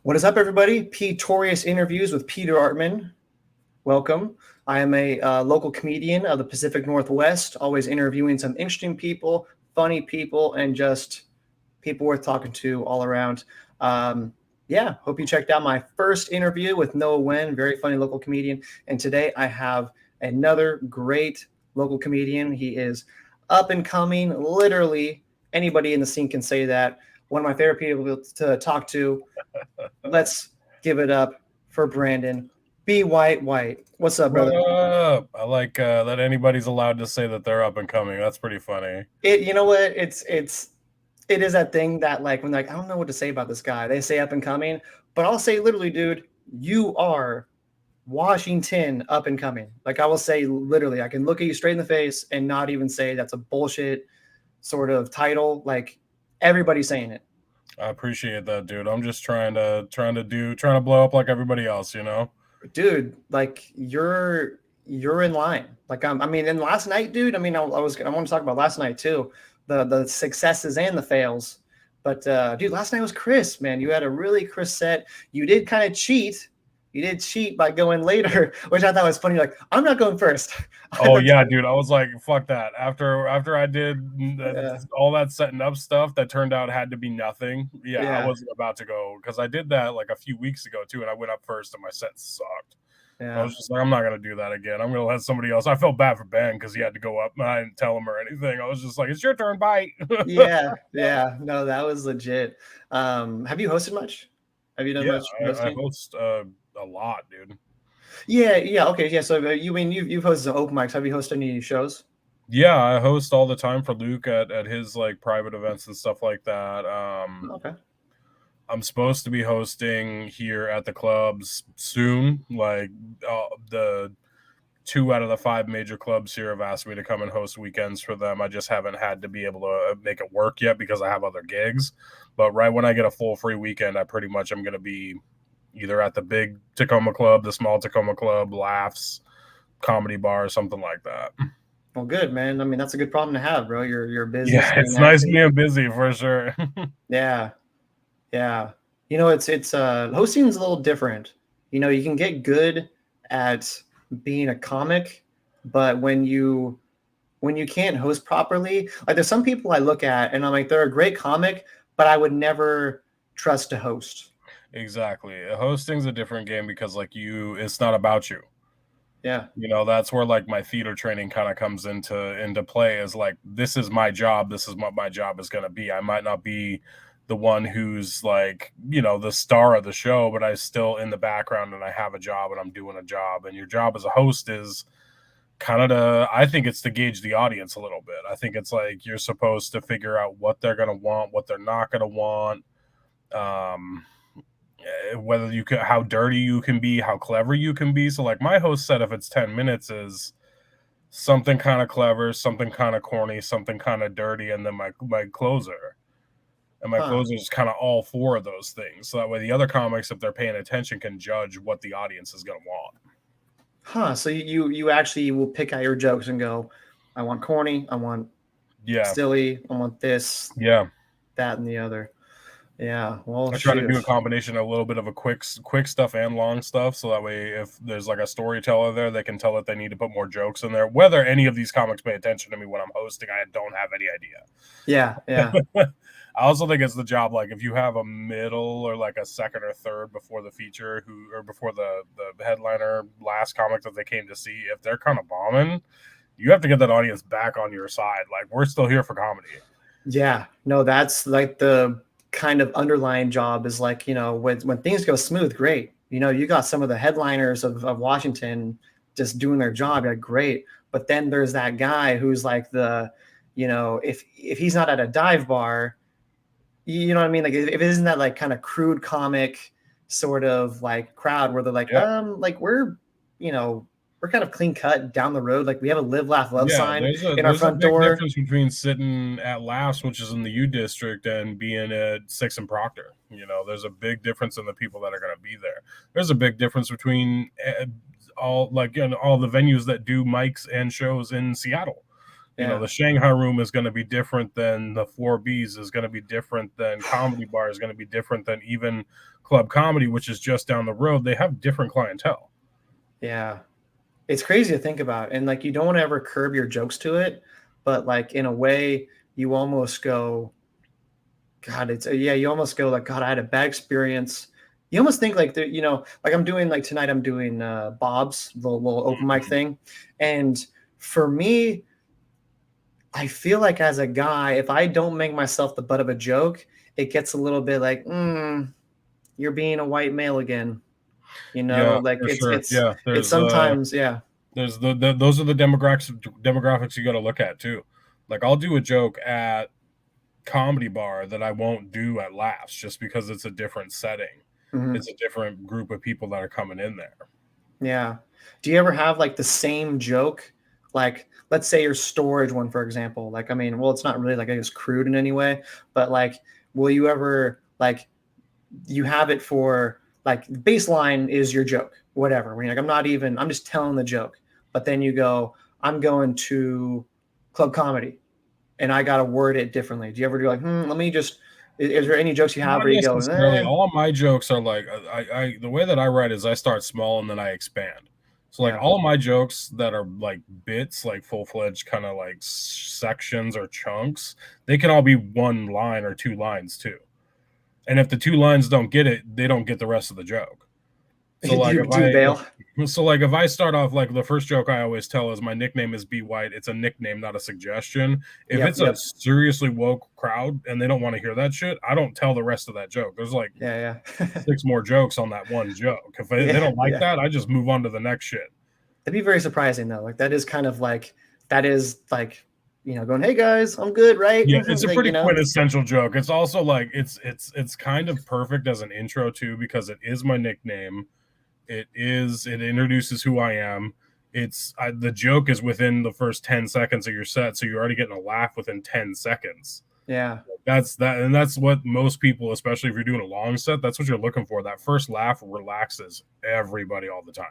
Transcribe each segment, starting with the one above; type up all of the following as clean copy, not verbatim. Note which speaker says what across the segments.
Speaker 1: What is up, everybody? Petetorious interviews with Peter Artman. Welcome. I am a local comedian of the Pacific Northwest, always interviewing some interesting people, funny people, and just people worth talking to all around. Um, yeah, hope you checked out my first interview with Noah Wen, very funny local comedian. And today I have another great local comedian. He is up and coming, literally anybody in the scene can say that. One of my favorite people to talk to. Let's give it up for Brandon. Be White White. What's up,
Speaker 2: What
Speaker 1: brother?
Speaker 2: up? I like that anybody's allowed to say that they're up and coming. That's pretty funny.
Speaker 1: You know what? It is that thing that like when like I don't know what to say about this guy. They say up and coming, but I'll say literally, dude, you are Washington up and coming. Like I will say literally, I can look at you straight in the face and not even say that's a bullshit sort of title. Like everybody's saying it.
Speaker 2: I appreciate that, dude. I'm just trying to blow up like everybody else, you know?
Speaker 1: Dude, like you're in line. Like I mean, and last night, dude. I mean, I want to talk about last night too, the successes and the fails. But dude, last night was crisp, man. You had a really crisp set. You did kind of cheat. You did cheat by going later, which I thought was funny. Like I'm not going first.
Speaker 2: Oh yeah, dude. I was like, fuck that. After I did
Speaker 1: Yeah,
Speaker 2: all that setting up stuff that turned out had to be nothing. Yeah, I
Speaker 1: yeah,
Speaker 2: wasn't about to go because I did that like a few weeks ago too, and I went up first and my set sucked. I
Speaker 1: yeah.
Speaker 2: was just like, I'm not gonna do that again. I'm gonna let somebody else. I felt bad for Ben because he had to go up, and I didn't tell him or anything. I was just like, it's your turn, bye.
Speaker 1: Yeah, yeah. No, that was legit. Have you hosted much? Have you done
Speaker 2: Yeah,
Speaker 1: much
Speaker 2: I
Speaker 1: hosting?
Speaker 2: host a lot, dude.
Speaker 1: Yeah, yeah. Okay, yeah. So you mean you've hosted some open mics? Have you hosted any shows?
Speaker 2: Yeah, I host all the time for Luke at his like private events and stuff like that.
Speaker 1: Okay.
Speaker 2: I'm supposed to be hosting here at the clubs soon. Like the two out of the five major clubs here have asked me to come and host weekends for them. I just haven't had to be able to make it work yet because I have other gigs. But right when I get a full free weekend, I pretty much am going to be either at the big Tacoma Club, the small Tacoma Club, Laughs, Comedy Bar, something like that.
Speaker 1: Well, good, man. I mean, that's a good problem to have, bro. You're busy,
Speaker 2: Yeah,
Speaker 1: staying
Speaker 2: it's nice
Speaker 1: active.
Speaker 2: being busy for sure.
Speaker 1: Yeah, yeah. It's hosting is a little different. You can get good at being a comic, but when you can't host properly, like there's some people I look at and I'm like, they're a great comic, but I would never trust to host.
Speaker 2: Exactly. Hosting's a different game because like it's not about you.
Speaker 1: Yeah.
Speaker 2: You know, that's where like my theater training kind of comes into play is like this is my job, this is what my job is going to be. I might not be the one who's like, you know, the star of the show, but I still in the background and I have a job and I'm doing a job and your job as a host is kind of to I think it's to gauge the audience a little bit. I think it's like you're supposed to figure out what they're going to want, what they're not going to want. Um whether you can how dirty you can be, how clever you can be. So like my host said if it's 10 minutes is something kind of clever, something kind of corny, something kind of dirty, and then my closer. And my
Speaker 1: Huh.
Speaker 2: closer is kind of all four of those things. So that way the other comics, if they're paying attention, can judge what the audience is gonna want.
Speaker 1: Huh. So you actually will pick out your jokes and go, I want corny, I want
Speaker 2: Yeah.
Speaker 1: silly, I want this,
Speaker 2: Yeah.
Speaker 1: that, and the other. Yeah. Well,
Speaker 2: I try to
Speaker 1: shoot.
Speaker 2: do a combination, a little bit of a quick stuff and long stuff, so that way, if there's like a storyteller there, they can tell that they need to put more jokes in there. Whether any of these comics pay attention to me when I'm hosting, I don't have any
Speaker 1: Yeah. Yeah.
Speaker 2: idea. I also think it's the job. Like if you have a middle or like a second or third before the feature, who or before the headliner last comic that they came to see, if they're kind of bombing, you have to get that audience back on your side. Like we're still here for comedy.
Speaker 1: Yeah. No, that's like the kind of underlying job is like, when things go smooth, great. You got some of the headliners of Washington just doing their job, like great. But then there's that guy who's like if he's not at a dive bar, you know what I mean? Like if it isn't that like kind of crude comic sort of like crowd where they're like,
Speaker 2: Yeah,
Speaker 1: like you know, we're kind of clean cut down the road. Like we have a live, laugh, love
Speaker 2: yeah.
Speaker 1: sign
Speaker 2: There's a
Speaker 1: in our
Speaker 2: there's a
Speaker 1: front
Speaker 2: big
Speaker 1: door.
Speaker 2: difference between sitting at Laughs, which is in the U district, and being at Six and Proctor. You know, there's a big difference in the people that are going to be there. There's a big difference between all like all the venues that do mics and shows in Seattle. You know,
Speaker 1: Yeah.
Speaker 2: the Shanghai room is going to be different than the 4Bs, is going to be different than Comedy Bar, is going to be different than even Club Comedy, which is just down the road. They have different clientele.
Speaker 1: Yeah. It's crazy to think about. And like, you don't want to ever curb your jokes to it, but like in a way, you almost go, God, it's yeah, you almost go like, God, I had a bad experience. You almost think like like I'm doing like tonight, I'm doing Bob's little open mic thing. And for me, I feel like as a guy, if I don't make myself the butt of a joke, it gets a little bit like, you're being a white male again.
Speaker 2: Yeah,
Speaker 1: Like
Speaker 2: for
Speaker 1: it's
Speaker 2: sure.
Speaker 1: it's
Speaker 2: Yeah,
Speaker 1: it's sometimes, yeah.
Speaker 2: there's those are the demographics you got to look at too. Like I'll do a joke at Comedy Bar that I won't do at Laughs just because it's a different setting.
Speaker 1: Mhm.
Speaker 2: It's a different group of people that are coming in there.
Speaker 1: Yeah. Do you ever have like the same joke? Like, let's say your storage one, for example. Like, I mean, well, it's not really like I guess crude in any way, but like, will you ever like you have it for like the baseline is your joke, whatever. When you're like, I'm just telling the joke. But then you go, I'm going to club comedy and I gotta word it differently. Do you ever do like, let me just is there any jokes you have
Speaker 2: Not
Speaker 1: where you go,
Speaker 2: necessarily. All of my jokes are like I the way that I write is I start small and then I expand. So like
Speaker 1: yeah,
Speaker 2: all of my jokes that are like bits, like full fledged kind of like sections or chunks, they can all be one line or two lines too. And if the two lines don't get it, they don't get the rest of the joke. So
Speaker 1: do
Speaker 2: like
Speaker 1: you do you bail?
Speaker 2: if I start off like the first joke I always tell is my nickname is B White. It's a nickname, not a suggestion. If
Speaker 1: Yep,
Speaker 2: it's a
Speaker 1: yep,
Speaker 2: seriously woke crowd and they don't want to hear that shit, I don't tell the rest of that joke. There's like
Speaker 1: yeah, yeah,
Speaker 2: six more jokes on that one joke. If they
Speaker 1: yeah,
Speaker 2: don't like
Speaker 1: yeah.
Speaker 2: that, I just move on to the next shit.
Speaker 1: That'd be very surprising though. Like that is kind of like that is like going, hey guys, I'm good, right?
Speaker 2: Yeah, it's a
Speaker 1: Like
Speaker 2: pretty quintessential joke. It's also like it's kind of perfect as an intro too because it is my nickname. It introduces who I am. The joke is within the first 10 seconds of your set, so you're already getting a laugh within 10 seconds.
Speaker 1: yeah,
Speaker 2: And that's what most people, especially if you're doing a long set, that's what you're looking for. That first laugh relaxes everybody all the time.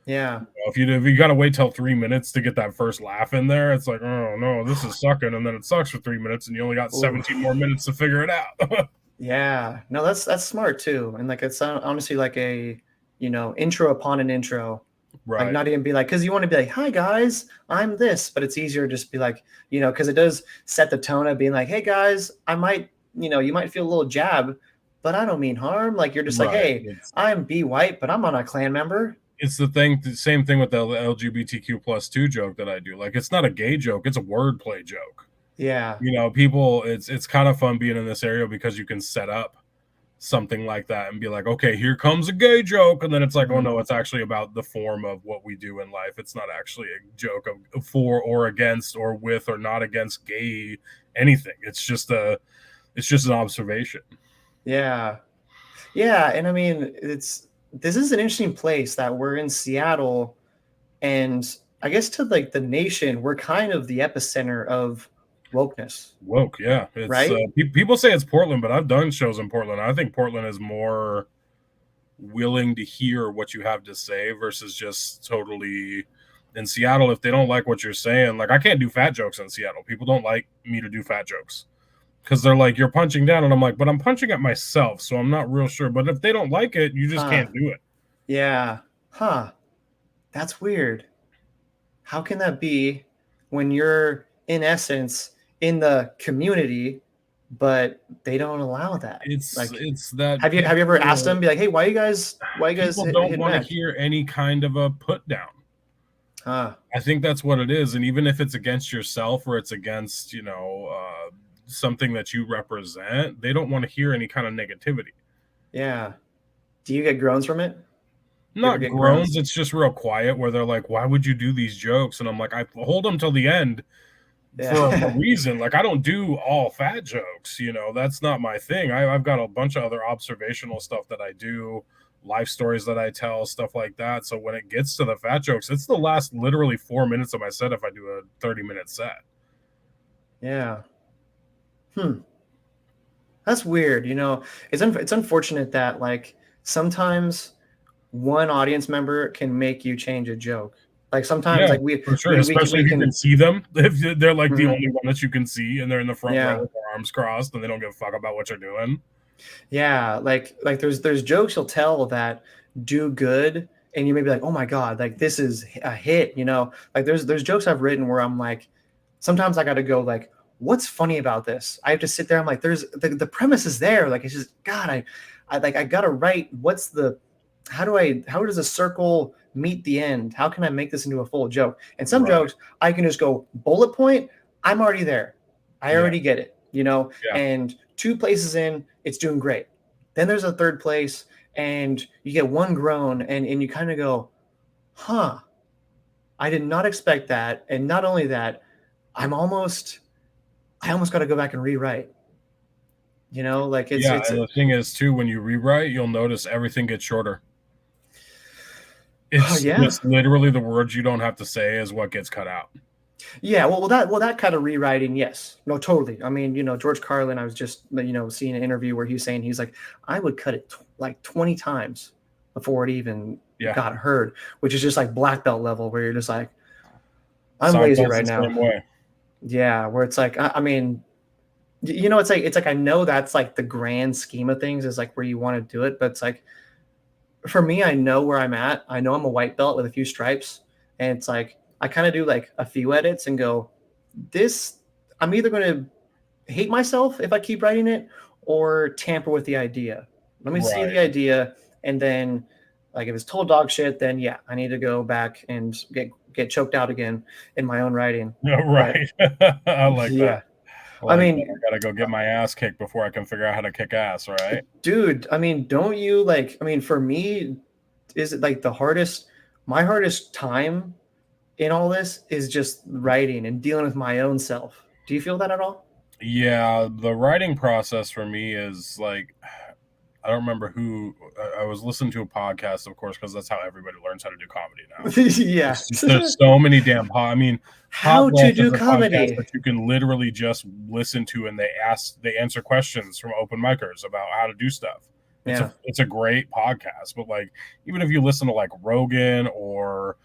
Speaker 1: yeah.
Speaker 2: If you got to wait till 3 minutes to get that first laugh in there, it's like, oh no, this is sucking, and then it sucks for 3 minutes, and you only got
Speaker 1: Ooh,
Speaker 2: 17 more minutes to figure it out.
Speaker 1: yeah. No, that's smart too. And like it's honestly like a intro upon an intro. Like
Speaker 2: Right.
Speaker 1: not even be like, because you want to be like, hi guys, I'm this, but it's easier to just be like, because it does set the tone of being like, hey guys, I might, you might feel a little jab, but I don't mean harm. Like you're just like,
Speaker 2: Right.
Speaker 1: hey, I'm B White, but I'm not a clan member.
Speaker 2: It's the same thing with the LGBTQ+2 joke that I do. Like it's not a gay joke, it's a wordplay joke.
Speaker 1: Yeah.
Speaker 2: People, it's kind of fun being in this area because you can set up something like that and be like, okay, here comes a gay joke, and then it's like, oh
Speaker 1: Mhm.
Speaker 2: no, it's actually about the form of what we do in life. It's not actually a joke of for or against or with or not against gay anything. It's just an observation.
Speaker 1: Yeah. Yeah. And I mean, this is an interesting place that we're in Seattle. And I guess to like the nation, we're kind of the epicenter of wokeness,
Speaker 2: Woke, yeah. It's
Speaker 1: right?
Speaker 2: people say it's Portland, but I've done shows in Portland. I think Portland is more willing to hear what you have to say versus just totally in Seattle. If they don't like what you're saying, like I can't do fat jokes in Seattle. People don't like me to do fat jokes because they're like, you're punching down, and I'm like, but I'm punching at myself, so I'm not real sure. But if they don't like it, you just
Speaker 1: Huh.
Speaker 2: can't do it.
Speaker 1: Yeah. Huh. That's weird. How can that be when you're in essence in the community, but they don't allow that? Like,
Speaker 2: It's that
Speaker 1: have you ever asked them, be like, hey, why you guys
Speaker 2: people don't
Speaker 1: hitting
Speaker 2: want to
Speaker 1: back?
Speaker 2: hear any kind of a put down.
Speaker 1: Huh.
Speaker 2: I think that's what it is, and even if it's against yourself or it's against something that you represent, they don't want to hear any kind of negativity.
Speaker 1: Yeah. Do you get groans from it? You ever
Speaker 2: Not
Speaker 1: get
Speaker 2: groans,
Speaker 1: groans?
Speaker 2: it's just real quiet where they're like, "Why would you do these jokes?" And I'm like, "I hold them till the end for a
Speaker 1: Yeah.
Speaker 2: reason. Like, I don't do all fat jokes. That's not my thing. I've got a bunch of other observational stuff that I do, life stories that I tell, stuff like that. So when it gets to the fat jokes, it's the last literally 4 minutes of my set if I do a 30-minute set.
Speaker 1: Yeah. Hmm. That's weird. It's unfortunate that like sometimes one audience member can make you change a joke. Like sometimes,
Speaker 2: Yeah,
Speaker 1: like we
Speaker 2: for sure.
Speaker 1: we we can,
Speaker 2: Especially
Speaker 1: we
Speaker 2: if you can
Speaker 1: can
Speaker 2: see them. If they're like the
Speaker 1: mhm,
Speaker 2: only one that you can see and they're in the front row
Speaker 1: yeah.
Speaker 2: with their arms crossed and they don't give a fuck about what you're doing.
Speaker 1: Yeah, like there's jokes you'll tell that do good, and you may be like, oh my god, like this is a hit, you know. Like there's jokes I've written where I'm like, sometimes I got to go like, what's funny about this? I have to sit there. I'm like, there's the premise is there. Like it's just God, I like I gotta write. What's the how does a circle meet the end? How can I make this into a full joke? And some
Speaker 2: Right.
Speaker 1: jokes I can just go bullet point. I'm already there. I
Speaker 2: Yeah.
Speaker 1: already get it, you know.
Speaker 2: Yeah.
Speaker 1: And two places in, it's doing great. Then there's a third place, and you get one groan, and you kind of go, huh, I did not expect that. And not only that, I'm almost I almost got to go back and rewrite. You know, like
Speaker 2: Yeah.
Speaker 1: it's
Speaker 2: And the thing is, too, when you rewrite, you'll notice everything gets shorter.
Speaker 1: oh
Speaker 2: It's
Speaker 1: yeah,
Speaker 2: just literally the words you don't have to say is what gets cut out.
Speaker 1: yeah. That kind of rewriting, yes, no, totally. I mean, you know, George Carlin. I was just seeing an interview where he's saying he's like, I would cut it like 20 times before it even
Speaker 2: Yeah.
Speaker 1: got heard, which is just like black belt level where you're just like, I'm lazy
Speaker 2: Seinfeld's
Speaker 1: right
Speaker 2: the
Speaker 1: now.
Speaker 2: same way.
Speaker 1: Yeah, where it's like, I mean, it's like I know that's like the grand scheme of things is like where you want to do it, but it's like for me, I know where I'm at. I know I'm a white belt with a few stripes, and it's like I kind of do like a few edits and go, this I'm either going to hate myself if I keep writing it or tamper with the idea. Let me see
Speaker 2: Right.
Speaker 1: the idea, and then like if it's total dog shit, then yeah, I need to go back and get choked out again in my own writing.
Speaker 2: Yeah,
Speaker 1: But
Speaker 2: right. I like that.
Speaker 1: yeah,
Speaker 2: I
Speaker 1: I
Speaker 2: like that.
Speaker 1: mean,
Speaker 2: I gotta go get my ass kicked before I can figure out how to kick ass, right?
Speaker 1: dude, I mean, don't you like, I mean, for me, is it like my hardest time in all this is just writing and dealing with my own self. Do you feel that at all?
Speaker 2: Yeah, the writing process for me is like I don't remember who I was listening to a podcast, of course, because that's how everybody learns how to do comedy now.
Speaker 1: Yeah.
Speaker 2: There's so many damn I mean,
Speaker 1: How to
Speaker 2: podcasts
Speaker 1: do
Speaker 2: are podcasts
Speaker 1: comedy.
Speaker 2: that you can literally just listen to, and they answer questions from open micers about how to do stuff.
Speaker 1: Yeah.
Speaker 2: It's a great podcast, but like even if you listen to like Rogan or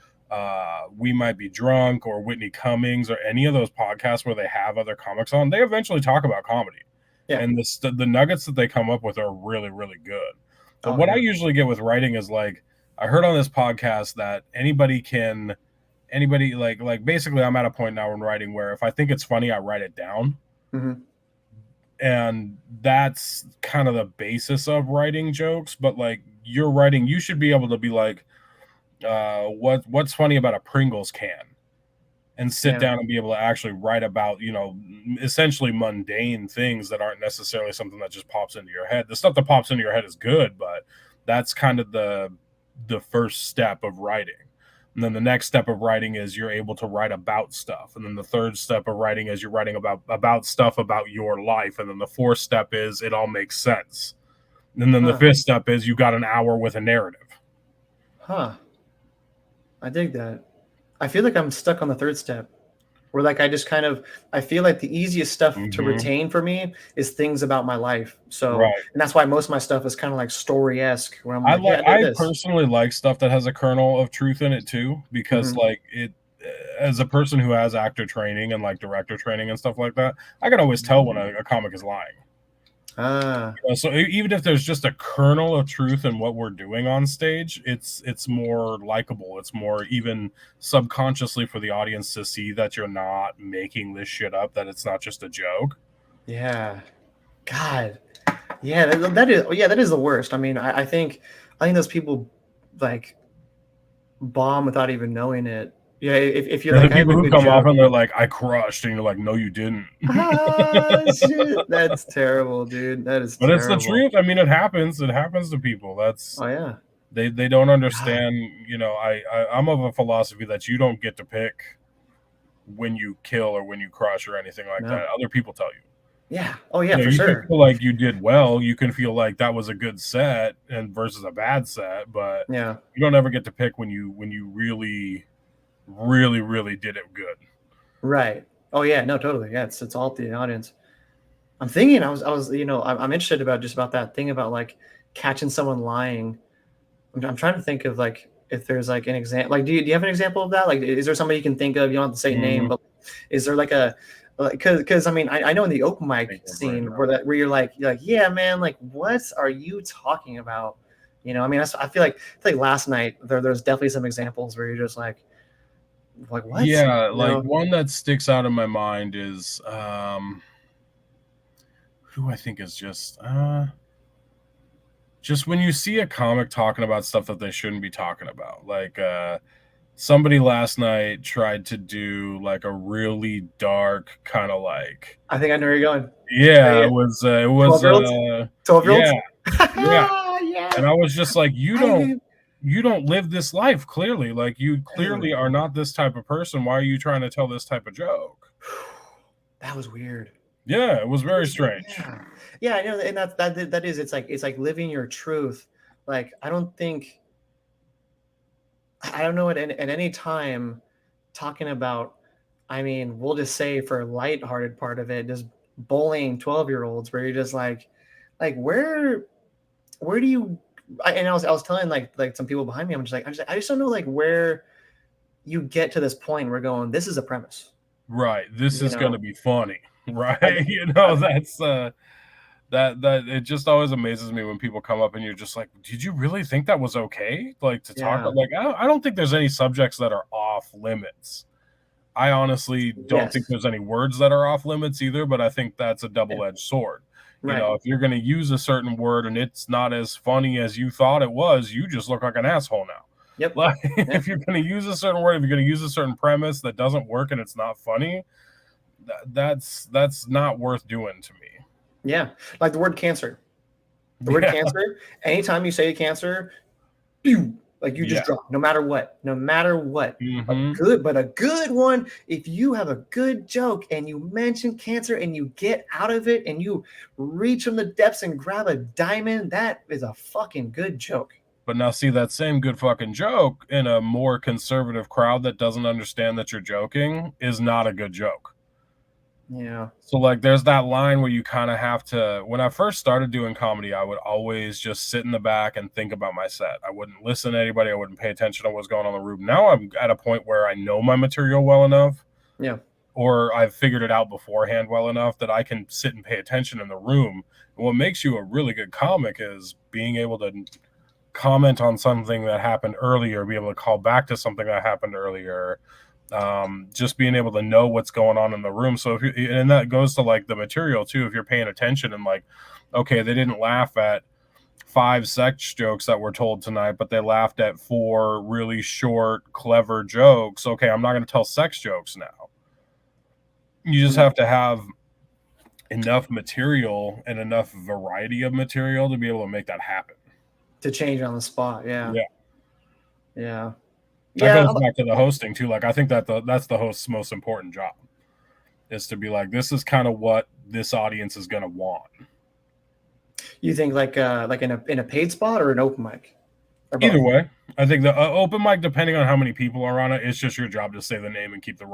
Speaker 2: We Might Be Drunk or Whitney Cummings or any of those podcasts where they have other comics on, they eventually talk about comedy,
Speaker 1: Yeah.
Speaker 2: and the nuggets that they come up with are really really good. But
Speaker 1: Oh
Speaker 2: what I
Speaker 1: yeah.
Speaker 2: usually get with writing is like I heard on this podcast that anybody like basically I'm at a point now in writing where if I think it's funny I write it down,
Speaker 1: Hmm.
Speaker 2: and that's kind of the basis of writing jokes. But like you're writing, you should be able to be like what's funny about a Pringles can, and sit
Speaker 1: Yeah.
Speaker 2: down and be able to actually write about essentially mundane things that aren't necessarily something that just pops into your head. The stuff that pops into your head is good, but that's kind of the first step of writing. And then the next step of writing is you're able to write about stuff. And then the third step of writing is you're writing about stuff about your life. And then the fourth step is it all makes sense. And then the
Speaker 1: Huh.
Speaker 2: fifth step is you got an hour with a narrative.
Speaker 1: Huh. I dig that. I feel like I'm stuck on the third step where like I feel like the easiest stuff to
Speaker 2: Mm-hmm.
Speaker 1: retain for me is things about my life. So,
Speaker 2: Right.
Speaker 1: and that's why most of my stuff is kind of like story-esque where I'm like, yeah, I did
Speaker 2: I
Speaker 1: this.
Speaker 2: personally like stuff that has a kernel of truth in it too, because
Speaker 1: Hmm.
Speaker 2: like it as a person who has actor training and like director training and stuff like that, I can always tell when a comic is lying.
Speaker 1: Ah,
Speaker 2: So even if there's just a kernel of truth in what we're doing on stage, it's more likable. It's more even subconsciously for the audience to see that you're not making this shit up, that it's not just a joke.
Speaker 1: yeah. God. Yeah, that is the worst. I mean, I think those people like bomb without even knowing it. Yeah, if you're
Speaker 2: They're the
Speaker 1: like, I have
Speaker 2: people
Speaker 1: a
Speaker 2: who
Speaker 1: good
Speaker 2: come off
Speaker 1: joke.
Speaker 2: and they're like, I crushed, and you're like, no, you didn't.
Speaker 1: Ah, shit. That's terrible, dude. That is
Speaker 2: But it's the
Speaker 1: terrible.
Speaker 2: truth. I mean, it happens. It happens to people. That's
Speaker 1: Oh yeah.
Speaker 2: they don't
Speaker 1: God.
Speaker 2: understand. I'm of a philosophy that you don't get to pick when you kill or when you crush or anything like that.
Speaker 1: No.
Speaker 2: Other people tell you.
Speaker 1: Yeah. Oh yeah, for
Speaker 2: You can
Speaker 1: sure.
Speaker 2: feel like you did well. You can feel like that was a good set and versus a bad set, but
Speaker 1: Yeah.
Speaker 2: you don't ever get to pick when you really, really, really did it good.
Speaker 1: Right. Oh yeah. No, totally. Yeah. It's all up to the audience. I'm thinking. I was. I'm interested about just about that thing about like catching someone lying. I'm trying to think of like. if there's like an example. Like, do you have an example of that? Like, is there somebody you can think of? You don't have to say name, but is there like a because I mean I know in the open mic scene where you're like yeah man, like what are you talking about? You know, I mean I feel like last night there's definitely some examples where you're just like what?
Speaker 2: Yeah,
Speaker 1: You
Speaker 2: like
Speaker 1: know?
Speaker 2: one that sticks out in my mind is who I think is just when you see a comic talking about stuff that they shouldn't be talking about. Like somebody last night tried to do like a really dark kind of like
Speaker 1: I think I know where you're going.
Speaker 2: yeah, it was
Speaker 1: 12-year-olds? 12-year-olds?
Speaker 2: yeah, yeah.
Speaker 1: Yeah.
Speaker 2: And I was just like,
Speaker 1: I
Speaker 2: you don't live this life clearly. Like you clearly
Speaker 1: Dude.
Speaker 2: are not this type of person. Why are you trying to tell this type of joke?
Speaker 1: That was weird.
Speaker 2: Yeah, it was very strange.
Speaker 1: Yeah, I know, and that is it's like living your truth. Like I don't know at any time talking about. I mean, we'll just say for a lighthearted part of it, just bullying 12-year-olds, where you're just like where do you? And I was telling like some people behind me, I just don't know like where you get to this point. We're going. This is a premise,
Speaker 2: Right. This
Speaker 1: you
Speaker 2: is going to
Speaker 1: know.
Speaker 2: be funny.
Speaker 1: I,
Speaker 2: Right.
Speaker 1: I,
Speaker 2: That's that it just always amazes me when people come up and you're just like, did you really think that was okay? Like to talk
Speaker 1: yeah.
Speaker 2: like I don't think there's any subjects that are off limits. I honestly don't think
Speaker 1: Yes.
Speaker 2: there's any words that are off limits either, but I think that's a
Speaker 1: Yeah.
Speaker 2: double-edged sword. You
Speaker 1: Right.
Speaker 2: know, if you're going to use a certain word and it's not as funny as you thought it was, you just look like an asshole now.
Speaker 1: Yep.
Speaker 2: Like
Speaker 1: Yeah.
Speaker 2: if you're going to use a certain word, if you're going to use a certain premise that doesn't work and it's not funny, that's not worth doing to me.
Speaker 1: Yeah. Like the word cancer. The word
Speaker 2: Yeah.
Speaker 1: cancer. Anytime you say cancer, like you just
Speaker 2: Yeah.
Speaker 1: drop. No matter what. No matter what.
Speaker 2: Mm-hmm.
Speaker 1: But a good one. If you have a good joke and you mention cancer and you get out of it and you reach from the depths and grab a diamond, that is a fucking good joke.
Speaker 2: But now see that same good fucking joke in a more conservative crowd that doesn't understand that you're joking is not a good joke.
Speaker 1: Yeah.
Speaker 2: So like there's that line where you kind of have to when I first started doing comedy, I would always just sit in the back and think about my set. I wouldn't listen to anybody, I wouldn't pay attention to what's going on in the room. Now I'm at a point where I know my material well enough
Speaker 1: Yeah.
Speaker 2: or I've figured it out beforehand well enough that I can sit and pay attention in the room. And what makes you a really good comic is being able to comment on something that happened earlier, be able to call back to something that happened earlier, just being able to know what's going on in the room. So if you and that goes to like the material too, if you're paying attention and like, okay, they didn't laugh at 5 sex jokes that were told tonight, but they laughed at 4 really short, clever jokes. Okay, I'm not going to tell sex jokes now. You just have to have enough material and enough variety of material to be able to make that happen.
Speaker 1: To change on the spot. Yeah.
Speaker 2: Yeah.
Speaker 1: Yeah.
Speaker 2: That
Speaker 1: Yeah.
Speaker 2: goes back to the hosting too. Like I think that that's the host's most important job is to be like, this is kind of what this audience is going to want.
Speaker 1: You think like in a paid spot or an open mic? Or both?
Speaker 2: Either way, I think the open mic, depending on how many people are on it, it's just your job to say the name and keep the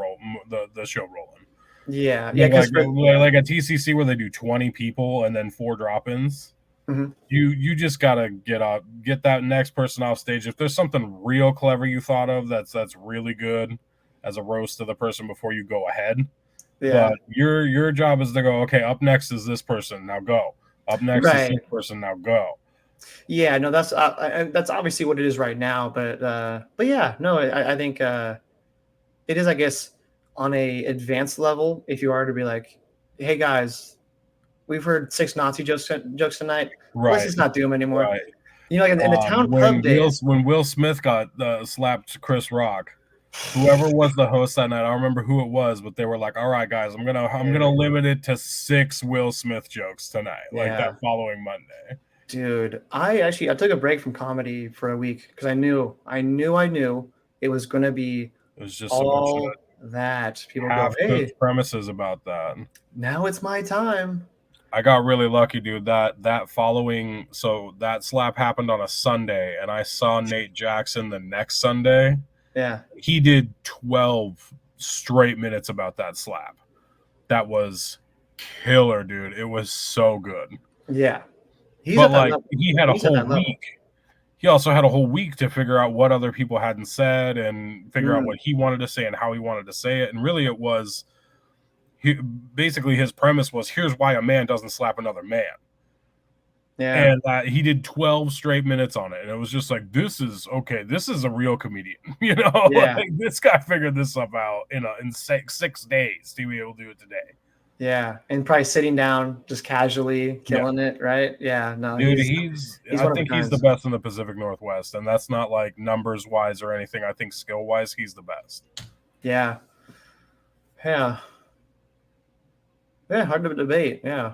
Speaker 2: show rolling.
Speaker 1: Yeah. Yeah.
Speaker 2: Like a TCC where they do 20 people and then 4 drop-ins.
Speaker 1: Mm-hmm.
Speaker 2: You just gotta get that next person off stage. If there's something real clever you thought of that's really good as a roast to the person before you go ahead.
Speaker 1: Yeah.
Speaker 2: But your job is to go, okay, up next is this person, now go. Up next is this person, now go.
Speaker 1: Yeah, no, that's obviously what it is right now. But yeah, no, I think it is, I guess, on a advanced level. If you are to be like, hey guys, we've heard 6 Nazi jokes tonight.
Speaker 2: Right.
Speaker 1: Let's just not do them anymore.
Speaker 2: Right.
Speaker 1: You know, like in the town pub days.
Speaker 2: When Will Smith got slapped Chris Rock, whoever was the host that night, I don't remember who it was, but they were like, "All right, guys, I'm gonna limit it to 6 Will Smith jokes tonight, like that following Monday."
Speaker 1: Dude, I took a break from comedy for a week because I knew it was gonna be
Speaker 2: it was just
Speaker 1: all that people go, hey,
Speaker 2: premises about that.
Speaker 1: Now it's my time.
Speaker 2: I got really lucky, dude. That following, so that slap happened on a Sunday, and I saw Nate Jackson the next Sunday.
Speaker 1: Yeah.
Speaker 2: He did 12 straight minutes about that slap. That was killer, dude. It was so good.
Speaker 1: Yeah.
Speaker 2: But like he had a whole week. he also had a whole week to figure out what other people hadn't said and figure out
Speaker 1: Mm,
Speaker 2: what he wanted to say and how he wanted to say it. And really, it was basically his premise was, here's why a man doesn't slap another man.
Speaker 1: yeah.
Speaker 2: And he did 12 straight minutes on it, and it was just like, this is okay, this is a real comedian.
Speaker 1: Yeah.
Speaker 2: Like, this guy figured this stuff out in 6 days to be able to do it today.
Speaker 1: Yeah. And probably sitting down, just casually
Speaker 2: Yeah,
Speaker 1: killing it, right? Yeah. No,
Speaker 2: dude,
Speaker 1: he's
Speaker 2: I
Speaker 1: one of a
Speaker 2: think he's
Speaker 1: kind.
Speaker 2: the best in the Pacific Northwest, and that's not like numbers wise or anything. I think skill wise, he's the best.
Speaker 1: Yeah. Yeah. Yeah. Hard to debate. Yeah.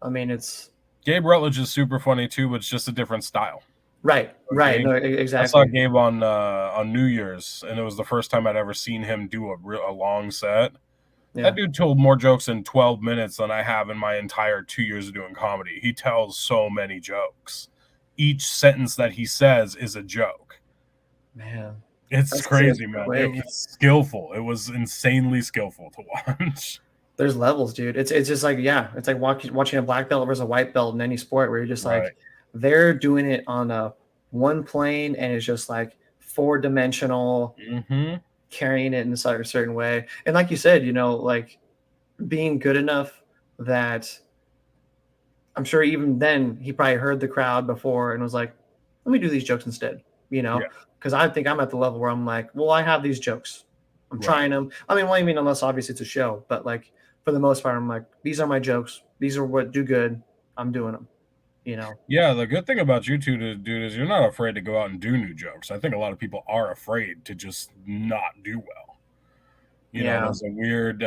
Speaker 1: I mean, it's
Speaker 2: Gabe Rutledge is super funny too, but it's just a different style.
Speaker 1: right. Right.
Speaker 2: Okay,
Speaker 1: No,
Speaker 2: I saw
Speaker 1: exactly.
Speaker 2: Gabe on New Year's, and it was the first time I'd ever seen him do a long set. That
Speaker 1: Yeah.
Speaker 2: dude told more jokes in 12 minutes than I have in my entire 2 years of doing comedy. He tells so many jokes. Each sentence that he says is a joke.
Speaker 1: Man.
Speaker 2: It's
Speaker 1: That's it
Speaker 2: crazy, man. It
Speaker 1: quick.
Speaker 2: was skillful. It was insanely skillful to watch.
Speaker 1: There's levels, dude. It's just like, yeah, it's like watching a black belt versus a white belt in any sport where you're just
Speaker 2: Right.
Speaker 1: like, they're doing it on a one plane and it's just like 4-dimensional,
Speaker 2: Mm-hmm.
Speaker 1: carrying it in a certain way. And like you said, like being good enough that I'm sure even then he probably heard the crowd before and was like, let me do these jokes instead,
Speaker 2: Yeah.
Speaker 1: because I think I'm at the level where I'm like, well, I have these jokes. I'm
Speaker 2: Right.
Speaker 1: trying them. I mean, well, I mean, unless obviously it's a show, but like for the most part, I'm like, these are my jokes. These are what do good. I'm doing them, you know?
Speaker 2: Yeah, the good thing about you two, dude, is you're not afraid to go out and do new jokes. I think a lot of people are afraid to just not do well.
Speaker 1: Yeah.
Speaker 2: There's a weird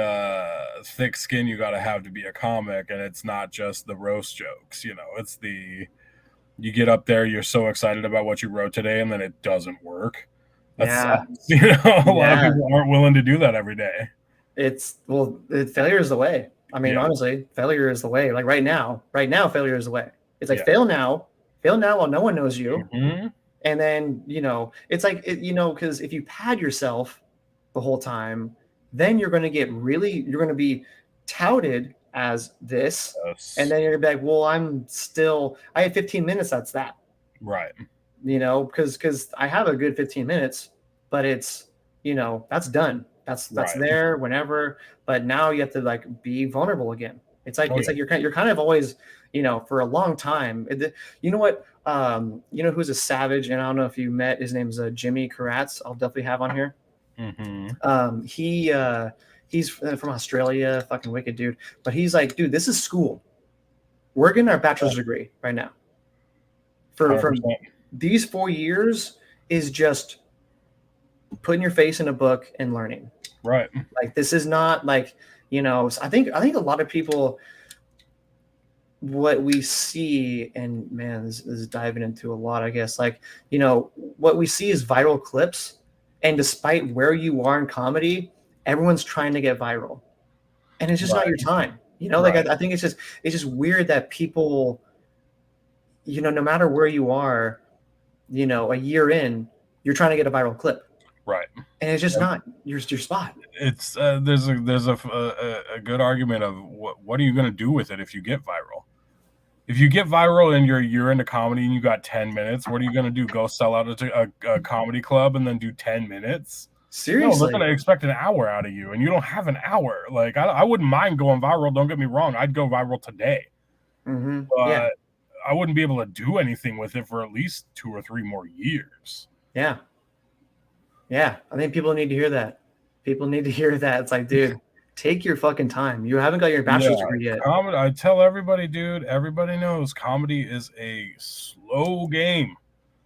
Speaker 2: thick skin you got to have be a comic, and it's not just the roast jokes. It's you get up there, you're so excited about what you wrote today, and then it doesn't work. That
Speaker 1: Yeah.
Speaker 2: sucks. A lot of
Speaker 1: Yeah.
Speaker 2: people aren't willing to do that every day.
Speaker 1: Failure is the way. I mean,
Speaker 2: Yeah.
Speaker 1: honestly, failure is the way. Like right now, failure is the way. It's like
Speaker 2: Yeah.
Speaker 1: fail now while no one knows you.
Speaker 2: Mm-hmm.
Speaker 1: And then, it's like, because if you pad yourself the whole time, then you're going to be touted as this.
Speaker 2: Yes.
Speaker 1: And then you're going to be like, well, I have 15 minutes. That's that,
Speaker 2: Right.
Speaker 1: because I have a good 15 minutes, but it's, that's done. That's
Speaker 2: Right.
Speaker 1: there whenever. But now you have to like be vulnerable again. It's like,
Speaker 2: Oh,
Speaker 1: it's
Speaker 2: yeah.
Speaker 1: like you're kind of always, for a long time. You know what? Who's a savage, and I don't know if you met. His name's Jimmy Karatz. I'll definitely have on here.
Speaker 2: Mm-hmm.
Speaker 1: He's from Australia, fucking wicked dude. But he's like, dude, this is school. We're getting our bachelor's degree right now. For
Speaker 2: 100%.
Speaker 1: these 4 years is just putting your face in a book and learning.
Speaker 2: Right.
Speaker 1: Like this is not like, I think a lot of people, what we see, and man, this is diving into a lot, I guess, like, what we see is viral clips. And despite where you are in comedy, everyone's trying to get viral. And it's just not your time. Like
Speaker 2: Right.
Speaker 1: I think it's just weird that people, no matter where you are, a year in, you're trying to get a viral clip.
Speaker 2: Right.
Speaker 1: And it's just not your spot.
Speaker 2: It's there's a good argument of what are you going to do with it if you get viral? If you get viral and you're into comedy and you got 10 minutes, what are you going to do? Go sell out a comedy club and then do 10 minutes? No, they're
Speaker 1: Seriously.
Speaker 2: going to expect an hour out of you, and you don't have an hour. Like, I wouldn't mind going viral. Don't get me wrong. I'd go viral today.
Speaker 1: Mm-hmm.
Speaker 2: But
Speaker 1: Yeah.
Speaker 2: I wouldn't be able to do anything with it for at least 2 or 3 more years.
Speaker 1: Yeah. Yeah. I think people need to hear that. People need to hear that. It's like, dude, take your fucking time. You haven't got your bachelor's degree yet.
Speaker 2: Comedy, I tell everybody, dude, everybody knows comedy is a slow game.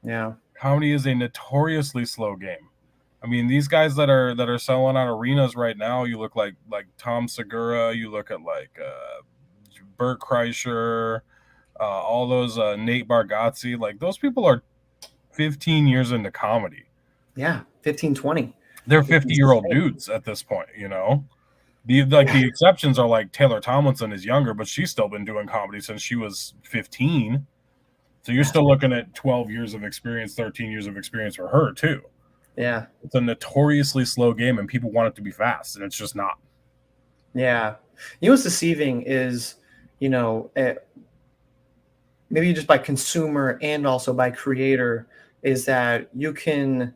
Speaker 1: Yeah.
Speaker 2: Comedy is a notoriously slow game. I mean, these guys that are selling out arenas right now, you look like Tom Segura, you look at like Bert Kreischer, all those Nate Bargatze, like those people are 15 years into comedy.
Speaker 1: Yeah, 15, 20.
Speaker 2: They're 50-year-old dudes at this point, The exceptions are like Taylor Tomlinson is younger, but she's still been doing comedy since she was 15. So you're still looking at 12 years of experience, 13 years of experience for her too.
Speaker 1: Yeah.
Speaker 2: It's a notoriously slow game, and people want it to be fast, and it's just not.
Speaker 1: Yeah. What's deceiving is, maybe just by consumer and also by creator, is that you can't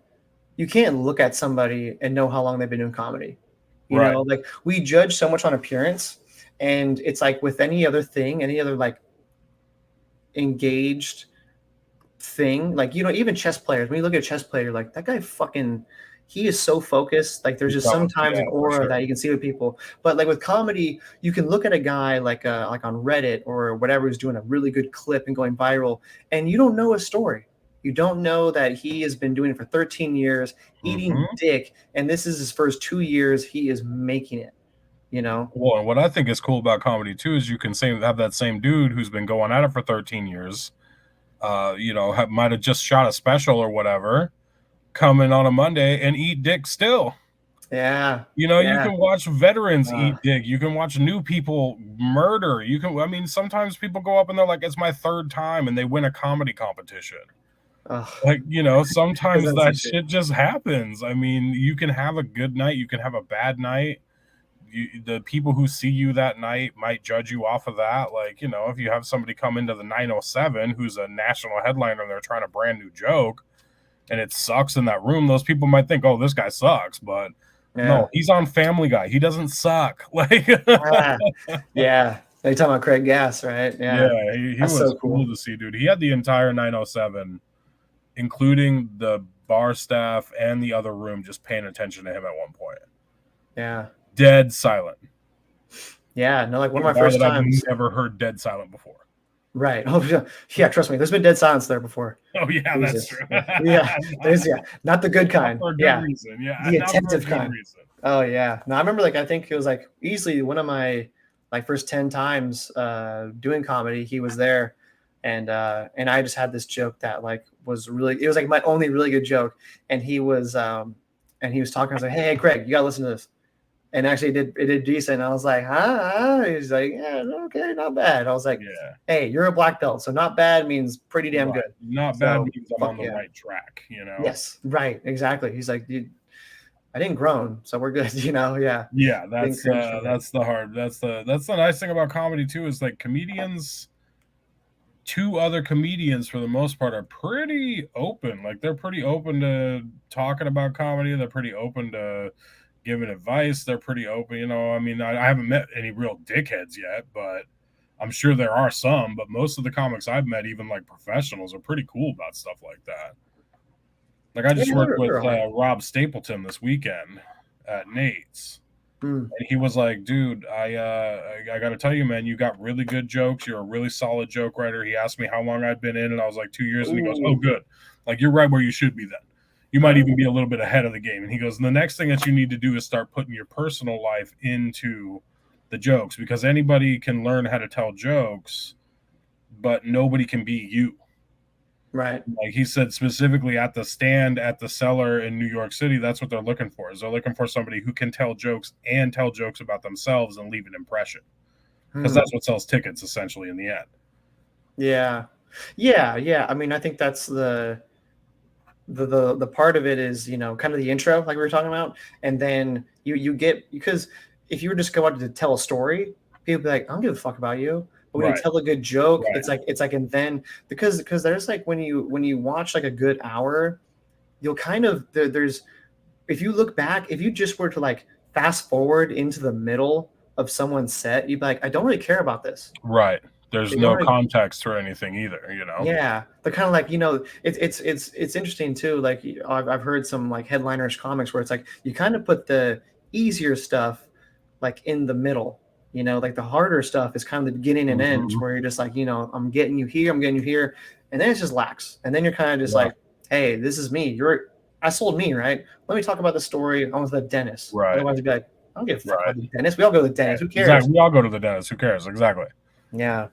Speaker 1: look at somebody and know how long they've been doing comedy. You
Speaker 2: Right.
Speaker 1: know, like we judge so much on appearance, and it's like with any other thing, any other like engaged thing, like even chess players. When you look at a chess player, like that guy fucking, he is so focused. Like there's
Speaker 2: He
Speaker 1: just
Speaker 2: comes,
Speaker 1: sometimes
Speaker 2: yeah,
Speaker 1: an
Speaker 2: for
Speaker 1: aura
Speaker 2: sure.
Speaker 1: that you can see with people. But like with comedy, you can look at a guy like on Reddit or whatever who's doing a really good clip and going viral, and you don't know his story. You don't know that he has been doing it for 13 years, eating
Speaker 2: Hmm.
Speaker 1: dick, and this is his first 2 years. He is making it. You know?
Speaker 2: Well, and what I think is cool about comedy too is you can have that same dude who's been going at it for 13 years, might have just shot a special or whatever, come in on a Monday and eat dick still.
Speaker 1: Yeah.
Speaker 2: You
Speaker 1: Yeah.
Speaker 2: can watch veterans
Speaker 1: Uh,
Speaker 2: eat dick. You can watch new people murder. I mean, sometimes people go up and they're like, it's my third time, and they win a comedy competition.
Speaker 1: ugh.
Speaker 2: Like,
Speaker 1: Because
Speaker 2: sometimes
Speaker 1: that's the
Speaker 2: that
Speaker 1: shit.
Speaker 2: shit just happens. I mean, you can have a good night, you can have a bad night. The people who see you that night might judge you off of that. Like, if you have somebody come into the 907 who's a national headliner and they're trying a brand new joke and it sucks in that room, those people might think, oh, this guy sucks. But no,
Speaker 1: Yeah.
Speaker 2: he's on Family Guy. He doesn't suck. Like,
Speaker 1: Ah, yeah. Are you talking about Craig Gass, right?
Speaker 2: yeah,
Speaker 1: Yeah.
Speaker 2: he
Speaker 1: That's
Speaker 2: was
Speaker 1: so
Speaker 2: cool
Speaker 1: cool.
Speaker 2: to see, dude. He had the entire 907, including the bar staff and the other room, just paying attention to him at one point.
Speaker 1: Yeah.
Speaker 2: Dead silent.
Speaker 1: Yeah. No, like one
Speaker 2: A
Speaker 1: of my
Speaker 2: bar
Speaker 1: first
Speaker 2: that I've
Speaker 1: times.
Speaker 2: never heard dead silent before.
Speaker 1: Right. Oh, yeah. Yeah. Trust me. There's been dead silence there before.
Speaker 2: Oh yeah, that's
Speaker 1: Jesus.
Speaker 2: true.
Speaker 1: Yeah. There's, yeah. Not the good
Speaker 2: Not
Speaker 1: kind.
Speaker 2: for a good
Speaker 1: Yeah.
Speaker 2: reason. Yeah,
Speaker 1: The
Speaker 2: not for a
Speaker 1: attentive
Speaker 2: good
Speaker 1: kind.
Speaker 2: reason.
Speaker 1: Oh, yeah. No, I remember like, I think it was like easily one of my like first 10 times doing comedy. He was there. And I just had this joke that like was really, it was like my only really good joke. And he was talking. I was like, hey, Craig, you got to listen to this. And actually it did decent. I was like, huh? He's like, yeah, okay, not bad. I was like,
Speaker 2: Yeah,
Speaker 1: hey, you're a black belt, so not bad means pretty damn
Speaker 2: right.
Speaker 1: good.
Speaker 2: Not bad
Speaker 1: So
Speaker 2: means I'm
Speaker 1: fuck
Speaker 2: on the
Speaker 1: yeah.
Speaker 2: right track.
Speaker 1: Yes, right, exactly. He's like, dude, I didn't groan, so we're good, Yeah.
Speaker 2: Yeah,
Speaker 1: Didn't cringe from it.
Speaker 2: that's the nice thing about comedy too, is like comedians, two other comedians for the most part are pretty open. Like they're pretty open to talking about comedy. They're pretty open to giving advice. They're pretty open. I mean, I haven't met any real dickheads yet, but I'm sure there are some. But most of the comics I've met, even like professionals, are pretty cool about stuff like that. Like I
Speaker 1: Yeah,
Speaker 2: just worked with
Speaker 1: they're all right.
Speaker 2: Rob Stapleton this weekend at Nate's.
Speaker 1: Mm.
Speaker 2: And he was like, dude, I got to tell you, man, you got really good jokes. You're a really solid joke writer. He asked me how long I'd been in, and I was like 2 years. And he goes, oh,
Speaker 1: Ooh.
Speaker 2: good. Like you're right where you should be then. You might even be a little bit ahead of the game. And he goes, the next thing that you need to do is start putting your personal life into the jokes, because anybody can learn how to tell jokes, but nobody can be you.
Speaker 1: Right.
Speaker 2: Like he said, specifically at the stand at the cellar in New York City, that's what they're looking for. Is they're looking for somebody who can tell jokes and tell jokes about themselves and leave an impression, because
Speaker 1: Hmm.
Speaker 2: that's what sells tickets essentially in the end.
Speaker 1: Yeah. Yeah, yeah. I mean, I think that's the part of it is, kind of the intro, like we were talking about. And then you get, because if you were just going to tell a story, people be like, I don't give a fuck about you. But when you
Speaker 2: Right,
Speaker 1: tell a good joke,
Speaker 2: right,
Speaker 1: it's like, and then because there's like when you watch like a good hour, you'll kind of there's if you look back, if you just were to like fast forward into the middle of someone's set, you'd be like, I don't really care about this.
Speaker 2: right. There's
Speaker 1: They don't
Speaker 2: no
Speaker 1: really.
Speaker 2: context or anything either.
Speaker 1: Yeah, they're kind of like, it's interesting too. Like I've heard some like headliners comics where it's like you kind of put the easier stuff like in the middle. Like the harder stuff is kind of the beginning and end,
Speaker 2: Hmm.
Speaker 1: where you're just like, I'm getting you here, I'm getting you here, and then it's just lax, and then you're kind of just
Speaker 2: Yeah,
Speaker 1: like, hey, this is me. I sold me, right? Let me talk about the story. I was the dentist.
Speaker 2: right,
Speaker 1: Otherwise, you'd be like, I don't give a fuck
Speaker 2: right,
Speaker 1: about the dentist. We all go to the
Speaker 2: right.
Speaker 1: dentist. Who cares?
Speaker 2: Exactly. We all go to the dentist. Who cares? Exactly.
Speaker 1: Yeah.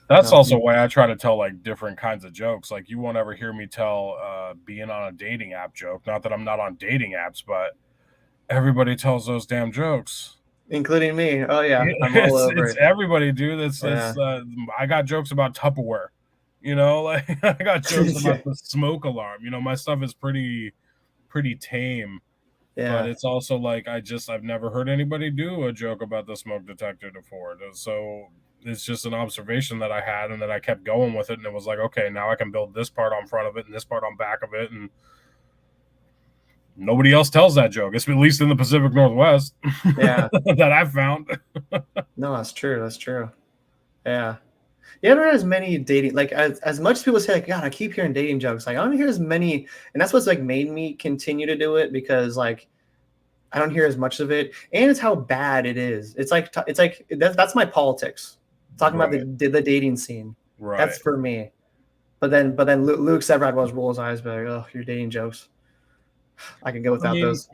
Speaker 2: That's
Speaker 1: No.
Speaker 2: also why I try to tell like different kinds of jokes. Like you won't ever hear me tell being on a dating app joke. Not that I'm not on dating apps, but everybody tells those damn jokes.
Speaker 1: Including me. Oh yeah, I'm all over
Speaker 2: It's
Speaker 1: it.
Speaker 2: everybody, dude.
Speaker 1: Yeah.
Speaker 2: That's I got jokes about Tupperware. Like I got jokes about
Speaker 1: Yeah.
Speaker 2: the smoke alarm. My stuff is pretty tame, but
Speaker 1: Yeah.
Speaker 2: it's also like I've never heard anybody do a joke about the smoke detector before. So it's just an observation that I had, and then I kept going with it, and it was like, okay, now I can build this part on front of it and this part on back of it, and nobody else tells that joke. It's at least in the Pacific Northwest.
Speaker 1: Yeah.
Speaker 2: That I've found.
Speaker 1: No, that's true. That's true. Yeah. Yeah, there are as many dating, like as much as people say, like, God, I keep hearing dating jokes. Like, I don't hear as many, and that's what's like made me continue to do it, because like I don't hear as much of it, and it's how bad it is. It's like that's my politics. Talking about
Speaker 2: Right.
Speaker 1: the dating scene.
Speaker 2: Right.
Speaker 1: That's for me. But then Luke Severide was roll his eyes, but like, oh, you're dating jokes. I can go without those.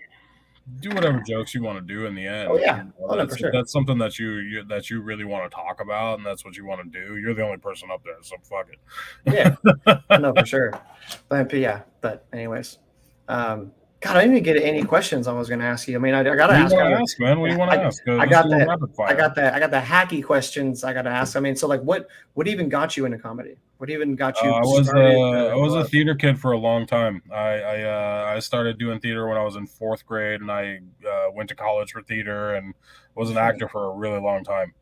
Speaker 2: Do whatever jokes you want to do in the end.
Speaker 1: Oh yeah, oh no,
Speaker 2: That's
Speaker 1: for sure.
Speaker 2: that's something that you really want to talk about, and that's what you want to do. You're the only person up there, so fuck it.
Speaker 1: Yeah, no, for sure. But yeah, but anyways, God, I didn't even get any questions I was going to ask you. I mean, I got to ask.
Speaker 2: Man? What do you want to ask?
Speaker 1: I got that. I got that. I got the hacky questions I got to ask. I mean, so like, what even got you into comedy? What even got you started?
Speaker 2: I was a theater kid for a long time. I started doing theater when I was in 4th grade, and I went to college for theater and was an actor for a really long time.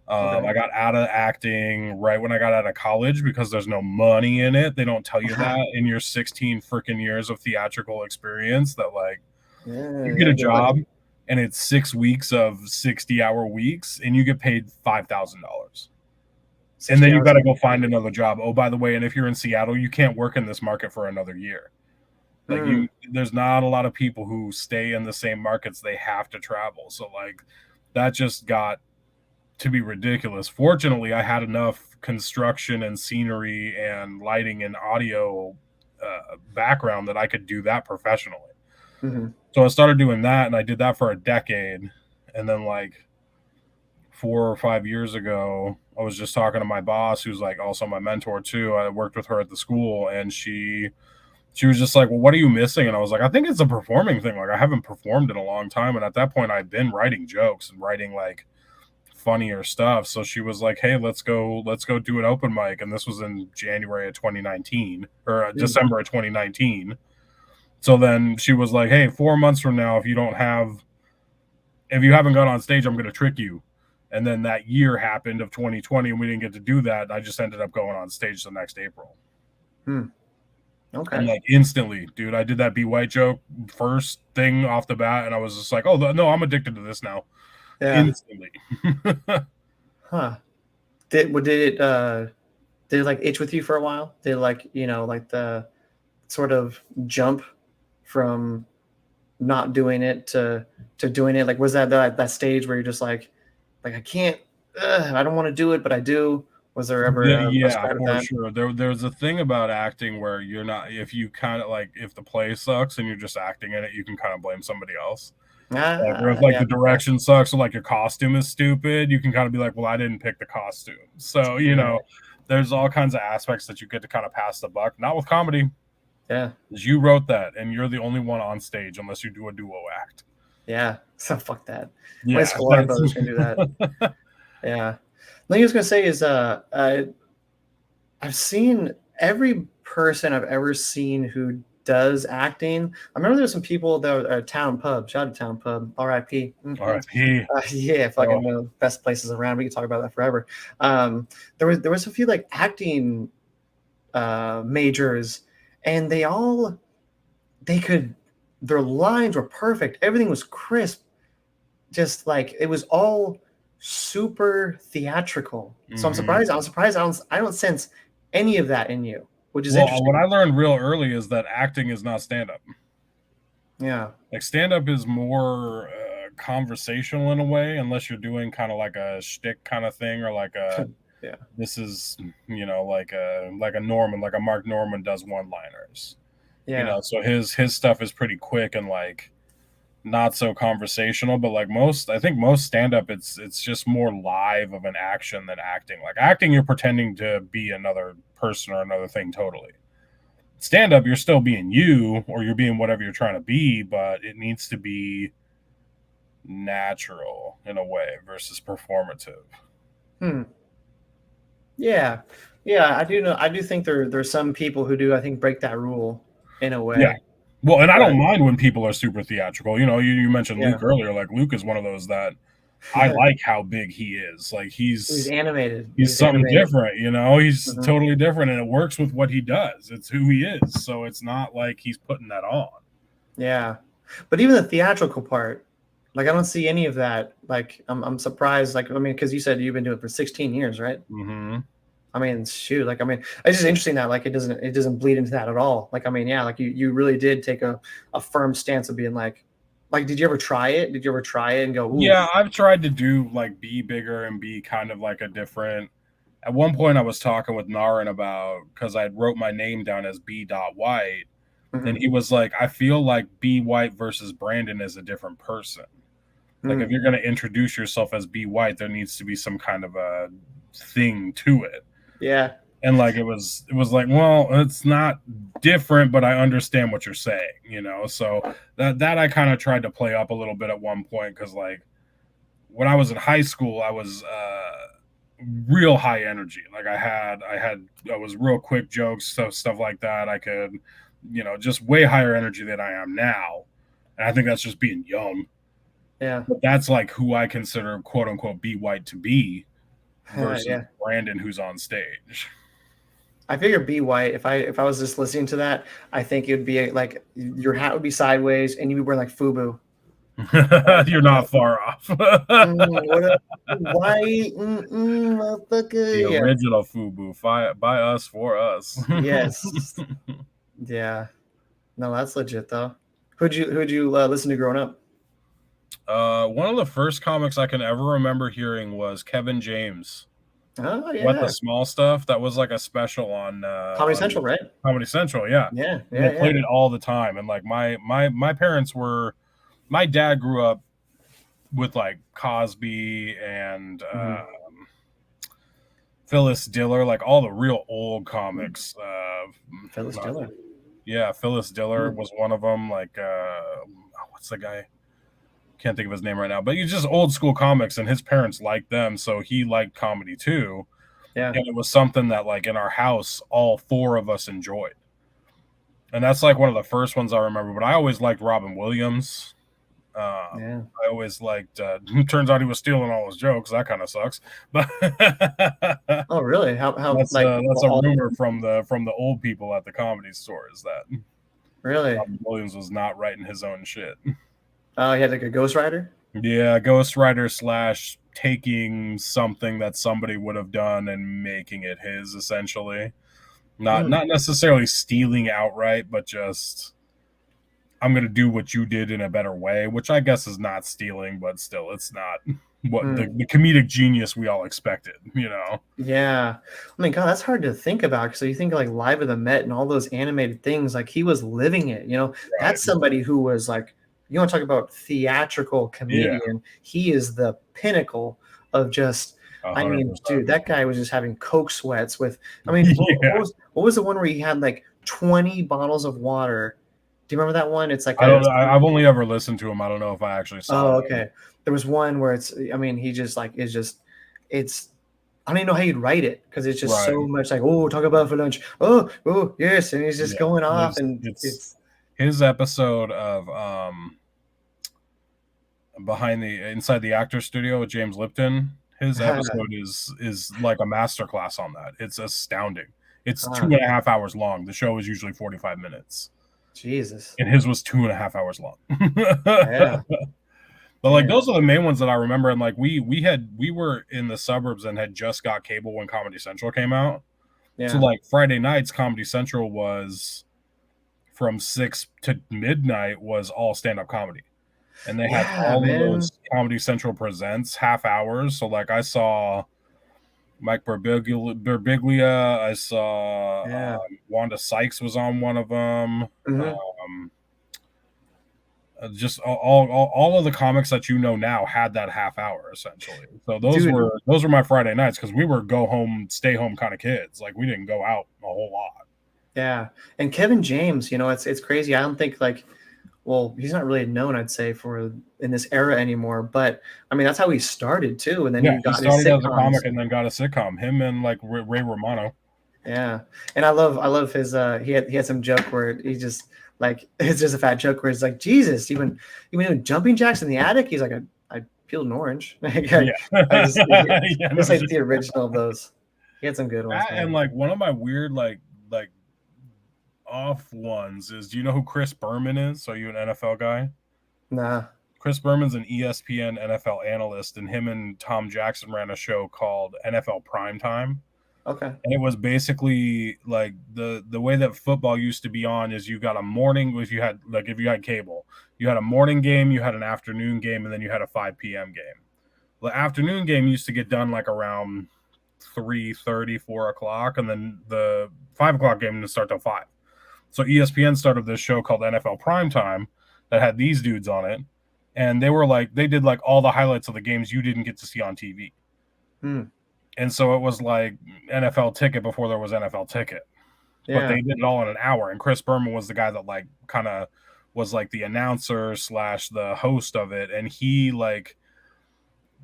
Speaker 1: Okay.
Speaker 2: I got out of acting right when I got out of college because there's no money in it. They don't tell you that in your 16 freaking years of theatrical experience that like you get a job and it's 6 weeks of 60-hour weeks and you get paid $5,000. And then you got to go find another job. Oh, by the way, and if you're in Seattle, you can't work in this market for another year. Like there's not a lot of people who stay in the same markets. They have to travel. So like that just got to be ridiculous. Fortunately, I had enough construction and scenery and lighting and audio background that I could do that professionally. So I started doing that, and I did that for a decade. And then like 4 or 5 years ago, I was just talking to my boss, who's like also my mentor too. I worked with her at the school, and she was just like, well, what are you missing? And I was like, I think it's a performing thing. Like I haven't performed in a long time. And at that point I'd been writing jokes and writing like funnier stuff. So she was like, hey, let's go do an open mic. And this was in January of 2019 or December of 2019. So then she was like, hey, 4 months from now, if you haven't gone on stage, I'm going to trick you. And then that year happened of 2020 and we didn't get to do that. I just ended up going on stage the next April.
Speaker 1: Okay.
Speaker 2: And like instantly, dude, I did that Be White joke first thing off the bat. And I was just like, oh, no, I'm addicted to this now. Yeah. Instantly.
Speaker 1: Huh. Did it like itch with you for a while? Did it like, like the sort of jump from not doing it to doing it? Like, was that stage where you're just like I can't, I don't want to do it, but I do? Was there ever
Speaker 2: for sure. There's a thing about acting where you're not, if you kind of like, if the play sucks and you're just acting in it, you can kind of blame somebody else. The direction sucks, or like your costume is stupid, you can kind of be like, well, I didn't pick the costume. So, there's all kinds of aspects that you get to kind of pass the buck. Not with comedy.
Speaker 1: Yeah.
Speaker 2: You wrote that, and you're the only one on stage unless you do a duo act.
Speaker 1: Yeah. So fuck that.
Speaker 2: Yeah.
Speaker 1: My Squad brothers can do that. Yeah. The thing I was gonna say is I've seen every person I've ever seen who does acting. I remember there's some people that were at Town Pub. Shout out to Town Pub. R.I.P.
Speaker 2: R.I.P.
Speaker 1: Yeah, fucking one of the best places around. We could talk about that forever. There was a few like acting majors, and their lines were perfect. Everything was crisp. Just like it was all super theatrical. So I'm surprised I don't sense any of that in you, which is interesting.
Speaker 2: What I learned real early is that acting is not stand-up.
Speaker 1: Yeah.
Speaker 2: Like stand-up is more conversational in a way, unless you're doing kind of like a shtick kind of thing, or like a this is like a Norman, like a Mark Norman does one-liners.
Speaker 1: Yeah.
Speaker 2: So his stuff is pretty quick and like not so conversational, but like I think most stand-up, it's just more live of an action than acting. Like acting, you're pretending to be another person or another thing totally. Stand-up, you're still being you, or you're being whatever you're trying to be, but it needs to be natural in a way versus performative.
Speaker 1: Yeah. I do think there's some people who do, I think, break that rule in a way.
Speaker 2: Yeah. Well, and I don't mind when people are super theatrical. You mentioned Luke earlier. Like Luke is one of those that I like how big he is. Like
Speaker 1: He's animated.
Speaker 2: he's
Speaker 1: He's
Speaker 2: something
Speaker 1: animated.
Speaker 2: different, you know. He's
Speaker 1: Mhm.
Speaker 2: totally different, and it works with what he does. It's who he is, so it's not like he's putting that on.
Speaker 1: Yeah, but even the theatrical part, like I don't see any of that. Like I'm surprised. Like I mean, because you said you've been doing it for 16 years, right?
Speaker 2: Mm-hmm.
Speaker 1: I mean, shoot. Like I mean, it's just interesting that like it doesn't bleed into that at all. Like I mean, yeah, like you really did take a firm stance of being like did you ever try it? Did you ever try it and go, ooh?
Speaker 2: Yeah, I've tried to do like be bigger and be kind of like a different. At one point, I was talking with Narin about because I wrote my name down as B. White, and
Speaker 1: Mm-hmm.
Speaker 2: he was like, "I feel like B. White versus Brandon is a different person. Like if
Speaker 1: Mm,
Speaker 2: you're going to introduce yourself as B. White, there needs to be some kind of a thing to it."
Speaker 1: yeah.
Speaker 2: And like it was like, well, it's not different, but I understand what you're saying, you know. So that I kind of tried to play up a little bit at one point because like when I was in high school, I was real high energy. Like I was real quick jokes, stuff like that. I could, just way higher energy than I am now. And I think that's just being young.
Speaker 1: Yeah.
Speaker 2: But that's like who I consider quote unquote be white to be versus
Speaker 1: Yeah.
Speaker 2: Brandon who's on stage.
Speaker 1: I figure be white. If I was just listening to that, I think it would be like your hat would be sideways and you'd be wearing like FUBU.
Speaker 2: You're not far off.
Speaker 1: What a white
Speaker 2: The
Speaker 1: motherfucker. Yeah.
Speaker 2: original Fubu, by us for us.
Speaker 1: Yes. Yeah. No, that's legit though. Who'd you listen to growing up?
Speaker 2: One of the first comics I can ever remember hearing was Kevin James.
Speaker 1: Oh
Speaker 2: What the
Speaker 1: yeah.
Speaker 2: small stuff? That was like a special on
Speaker 1: Comedy Central, right?
Speaker 2: Comedy Central, yeah.
Speaker 1: Yeah,
Speaker 2: And
Speaker 1: yeah,
Speaker 2: they
Speaker 1: yeah.
Speaker 2: played it all the time. And like my parents were, my dad grew up with like Cosby and
Speaker 1: Mm-hmm.
Speaker 2: Phyllis Diller, like all the real old comics.
Speaker 1: Phyllis Diller.
Speaker 2: Yeah, Phyllis Diller
Speaker 1: Mm.
Speaker 2: was one of them. Like what's the guy? Can't think of his name right now, but he's just old school comics, and his parents liked them, so he liked comedy too.
Speaker 1: Yeah.
Speaker 2: And it was something that, like in our house, all four of us enjoyed. And that's like one of the first ones I remember. But I always liked Robin Williams.
Speaker 1: Yeah.
Speaker 2: I always liked. Turns out he was stealing all his jokes. That kind of sucks. But
Speaker 1: Oh, really? How
Speaker 2: that's
Speaker 1: like
Speaker 2: that's a
Speaker 1: all
Speaker 2: rumor from the old people at the comedy stores that
Speaker 1: really?
Speaker 2: Robin Williams was not writing his own shit.
Speaker 1: Oh, he had like a ghostwriter?
Speaker 2: Yeah, ghostwriter slash taking something that somebody would have done and making it his, essentially. Not
Speaker 1: Mm.
Speaker 2: not necessarily stealing outright, but just I'm gonna do what you did in a better way, which I guess is not stealing, but still, it's not what the,
Speaker 1: Mm.
Speaker 2: the comedic genius we all expected, you know.
Speaker 1: Yeah. I mean, God, that's hard to think about. So you think like Live at the Met and all those animated things, like he was living it,
Speaker 2: Right.
Speaker 1: That's somebody who was like, you want to talk about theatrical
Speaker 2: Yeah,
Speaker 1: comedian. He is the pinnacle of just, I mean, dude,
Speaker 2: 100%.
Speaker 1: that guy was just having Coke sweats with, I mean, what
Speaker 2: Yeah.
Speaker 1: was the one where he had like 20 bottles of water? Do you remember that one? It's like
Speaker 2: I
Speaker 1: a,
Speaker 2: don't I've only ever listened to him. I don't know if I actually saw
Speaker 1: oh,
Speaker 2: one.
Speaker 1: okay. There was one where it's, I mean, he just like, it's, I don't even know how you'd write it because it's just
Speaker 2: Right.
Speaker 1: so much like, oh, talk about for lunch. Oh, yes. And he's just
Speaker 2: Yeah.
Speaker 1: going off and
Speaker 2: It's
Speaker 1: it's,
Speaker 2: his episode of behind the inside the actor studio with James Lipton. His episode is like a masterclass on that. It's astounding. It's two
Speaker 1: ah,
Speaker 2: and a half hours long. The show is usually 45 minutes,
Speaker 1: Jesus.
Speaker 2: and his was 2.5 hours long.
Speaker 1: Yeah.
Speaker 2: But like
Speaker 1: Damn.
Speaker 2: those are the main ones that I remember. And like we were in the suburbs and had just got cable when Comedy Central came out. So
Speaker 1: Yeah.
Speaker 2: like Friday nights, Comedy Central was from 6 to midnight was all stand up comedy. And they had
Speaker 1: Yeah,
Speaker 2: all of
Speaker 1: man.
Speaker 2: those Comedy Central presents half hours. So like I saw Mike Birbiglia, I saw
Speaker 1: Yeah.
Speaker 2: Wanda Sykes was on one of them.
Speaker 1: Hmm.
Speaker 2: Um, just all of the comics that you know now had that half hour essentially. So
Speaker 1: Dude.
Speaker 2: those were my Friday nights because we were go home, stay home kind of kids. Like we didn't go out a whole lot.
Speaker 1: Yeah. And Kevin James, it's crazy. I don't think like, well, he's not really known, I'd say, for in this era anymore. But I mean, that's how he started too. And then
Speaker 2: Yeah,
Speaker 1: he
Speaker 2: he
Speaker 1: got his
Speaker 2: started as a
Speaker 1: sitcoms.
Speaker 2: comic and then got a sitcom. Him and like Ray Romano.
Speaker 1: Yeah, and I love his he had some joke where he just like it's just a fat joke where it's like Jesus, you've been doing jumping jacks in the attic. He's like I peeled an orange.
Speaker 2: Yeah.
Speaker 1: I just
Speaker 2: Yeah, no
Speaker 1: just like
Speaker 2: shit.
Speaker 1: the original of those. He had some good ones,
Speaker 2: That and
Speaker 1: man.
Speaker 2: like one of my weird like off ones is, do you know who Chris Berman is? Are you an NFL guy?
Speaker 1: Nah.
Speaker 2: Chris Berman's an ESPN NFL analyst, and him and Tom Jackson ran a show called NFL Primetime.
Speaker 1: Okay.
Speaker 2: And it was basically like the way that football used to be on is you got a morning, if you had cable, you had a morning game, you had an afternoon game, and then you had a 5 p.m. game. The afternoon game used to get done like around 3:30, 4 o'clock, and then the 5 o'clock game didn't start till 5. So ESPN started this show called NFL Primetime that had these dudes on it, and they did like all the highlights of the games you didn't get to see on TV.
Speaker 1: Hmm.
Speaker 2: And so it was like NFL Ticket before there was NFL Ticket, but
Speaker 1: Yeah.
Speaker 2: they did it all in an hour. And Chris Berman was the guy that like kind of was like the announcer slash the host of it, and he like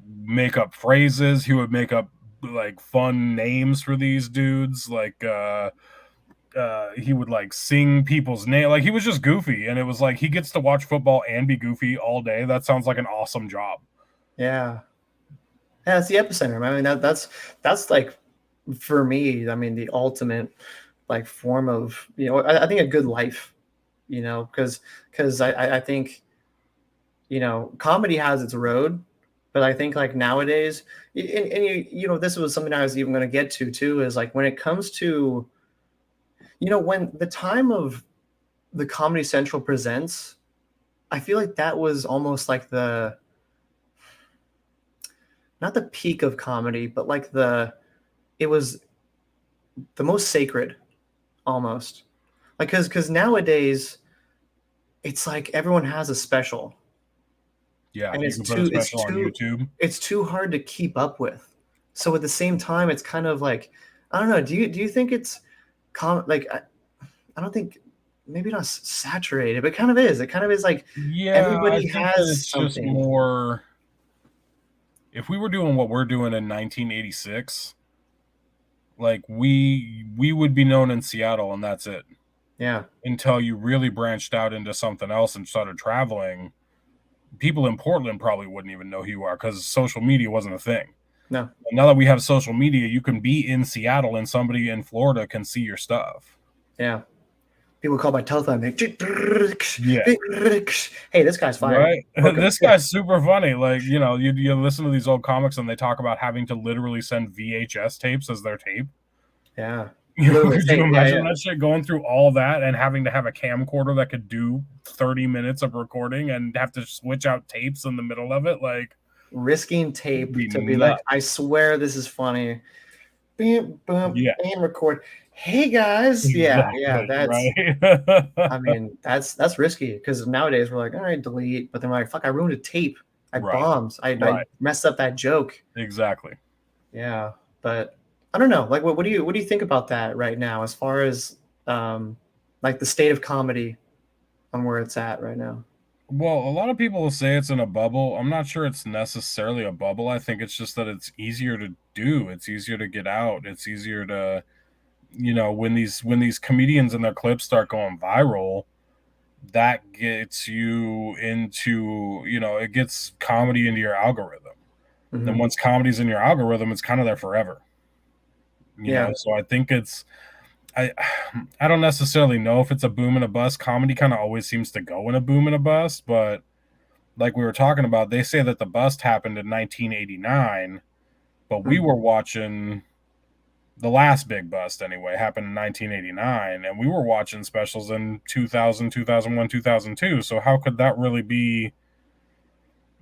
Speaker 2: make up phrases. He would make up like fun names for these dudes, like he would like sing people's name. Like he was just goofy, and it was like he gets to watch football and be goofy all day. That sounds like an awesome job.
Speaker 1: Yeah. Yeah, it's the epicenter. I mean, that's like for me. I mean, the ultimate like form of I think a good life. Because I think comedy has its road, but I think like nowadays, and this was something I was even going to get to too, is like when it comes to when the time of the Comedy Central presents, I feel like that was almost like the not the peak of comedy, but like it was the most sacred almost. Like because nowadays it's like everyone has a special,
Speaker 2: Yeah,
Speaker 1: and
Speaker 2: you can put a special on YouTube.
Speaker 1: it's too hard to keep up with. So at the same time, it's kind of like I don't know. Do you think it's like I don't think maybe not saturated, but it kind of is. It kind of is like
Speaker 2: Yeah, I
Speaker 1: everybody
Speaker 2: think that
Speaker 1: has
Speaker 2: it's just
Speaker 1: something.
Speaker 2: more. If we were doing what we're doing in 1986, like we would be known in Seattle, and that's it.
Speaker 1: Yeah.
Speaker 2: Until you really branched out into something else and started traveling, people in Portland probably wouldn't even know who you are because social media wasn't a thing.
Speaker 1: No.
Speaker 2: And now that we have social media, you can be in Seattle and somebody in Florida can see your stuff.
Speaker 1: Yeah. People call my telephone. Like,
Speaker 2: Yeah.
Speaker 1: hey, this guy's fired.
Speaker 2: Right? This guy's super funny. Like, you listen to these old comics and they talk about having to literally send VHS tapes as their tape.
Speaker 1: Yeah.
Speaker 2: Could you imagine
Speaker 1: Yeah.
Speaker 2: that shit going through all that and having to have a camcorder that could do 30 minutes of recording and have to switch out tapes in the middle of it? Like,
Speaker 1: Risking tape to be like,
Speaker 2: nuts.
Speaker 1: I swear this is funny. Bam, boom,
Speaker 2: Yeah.
Speaker 1: and record. Hey guys.
Speaker 2: Exactly,
Speaker 1: Yeah. That's
Speaker 2: right.
Speaker 1: I mean, that's risky because nowadays we're like, all right, delete, but then we're like, fuck, I ruined a tape. I
Speaker 2: Right.
Speaker 1: bombed. I
Speaker 2: Right.
Speaker 1: messed up that joke.
Speaker 2: Exactly.
Speaker 1: Yeah. But I don't know. Like what do you think about that right now as far as like the state of comedy on where it's at right now?
Speaker 2: Well, a lot of people will say it's in a bubble. I'm not sure it's necessarily a bubble. I think it's just that it's easier to do. It's easier to get out. It's easier to, when these comedians and their clips start going viral, that gets you into, it gets comedy into your algorithm.
Speaker 1: Mm-hmm.
Speaker 2: Then once comedy's in your algorithm, it's kind of there forever. So I think I don't necessarily know if it's a boom and a bust. Comedy kind of always seems to go in a boom and a bust, but like we were talking about, they say that the bust happened in 1989, but we were watching the last big bust anyway, happened in 1989, and we were watching specials in 2000, 2001, 2002. So how could that really be?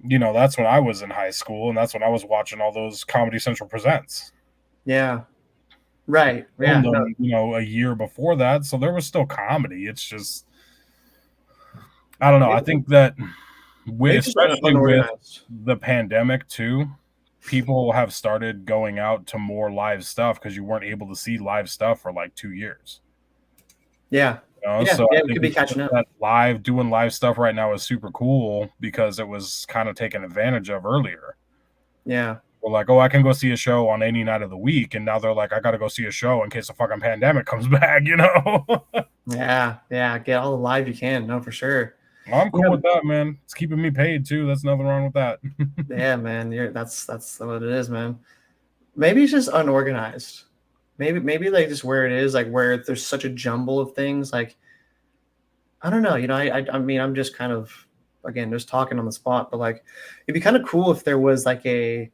Speaker 2: That's when I was in high school, and that's when I was watching all those Comedy Central presents.
Speaker 1: Yeah. Right. Yeah.
Speaker 2: Them, a year before that, so there was still comedy. It's just, I don't know. I think that,
Speaker 1: Just
Speaker 2: especially with
Speaker 1: unorganized.
Speaker 2: the pandemic too, people have started going out to more live stuff because you weren't able to see live stuff for like 2 years.
Speaker 1: Yeah.
Speaker 2: So I
Speaker 1: we
Speaker 2: think
Speaker 1: could be catching up.
Speaker 2: that doing live stuff right now is super cool because it was kind of taken advantage of earlier.
Speaker 1: Yeah.
Speaker 2: We're like, oh, I can go see a show on any night of the week, and now they're like, I got to go see a show in case the fucking pandemic comes back.
Speaker 1: Yeah. Get all the live you can. No, for sure.
Speaker 2: I'm
Speaker 1: You
Speaker 2: cool
Speaker 1: know,
Speaker 2: with that, man. It's keeping me paid too. That's nothing wrong with that.
Speaker 1: yeah, man, that's what it is, man. Maybe it's just unorganized. Maybe like just where it is, like where there's such a jumble of things. Like I don't know, I mean, I'm just kind of again just talking on the spot, but like it'd be kind of cool if there was like a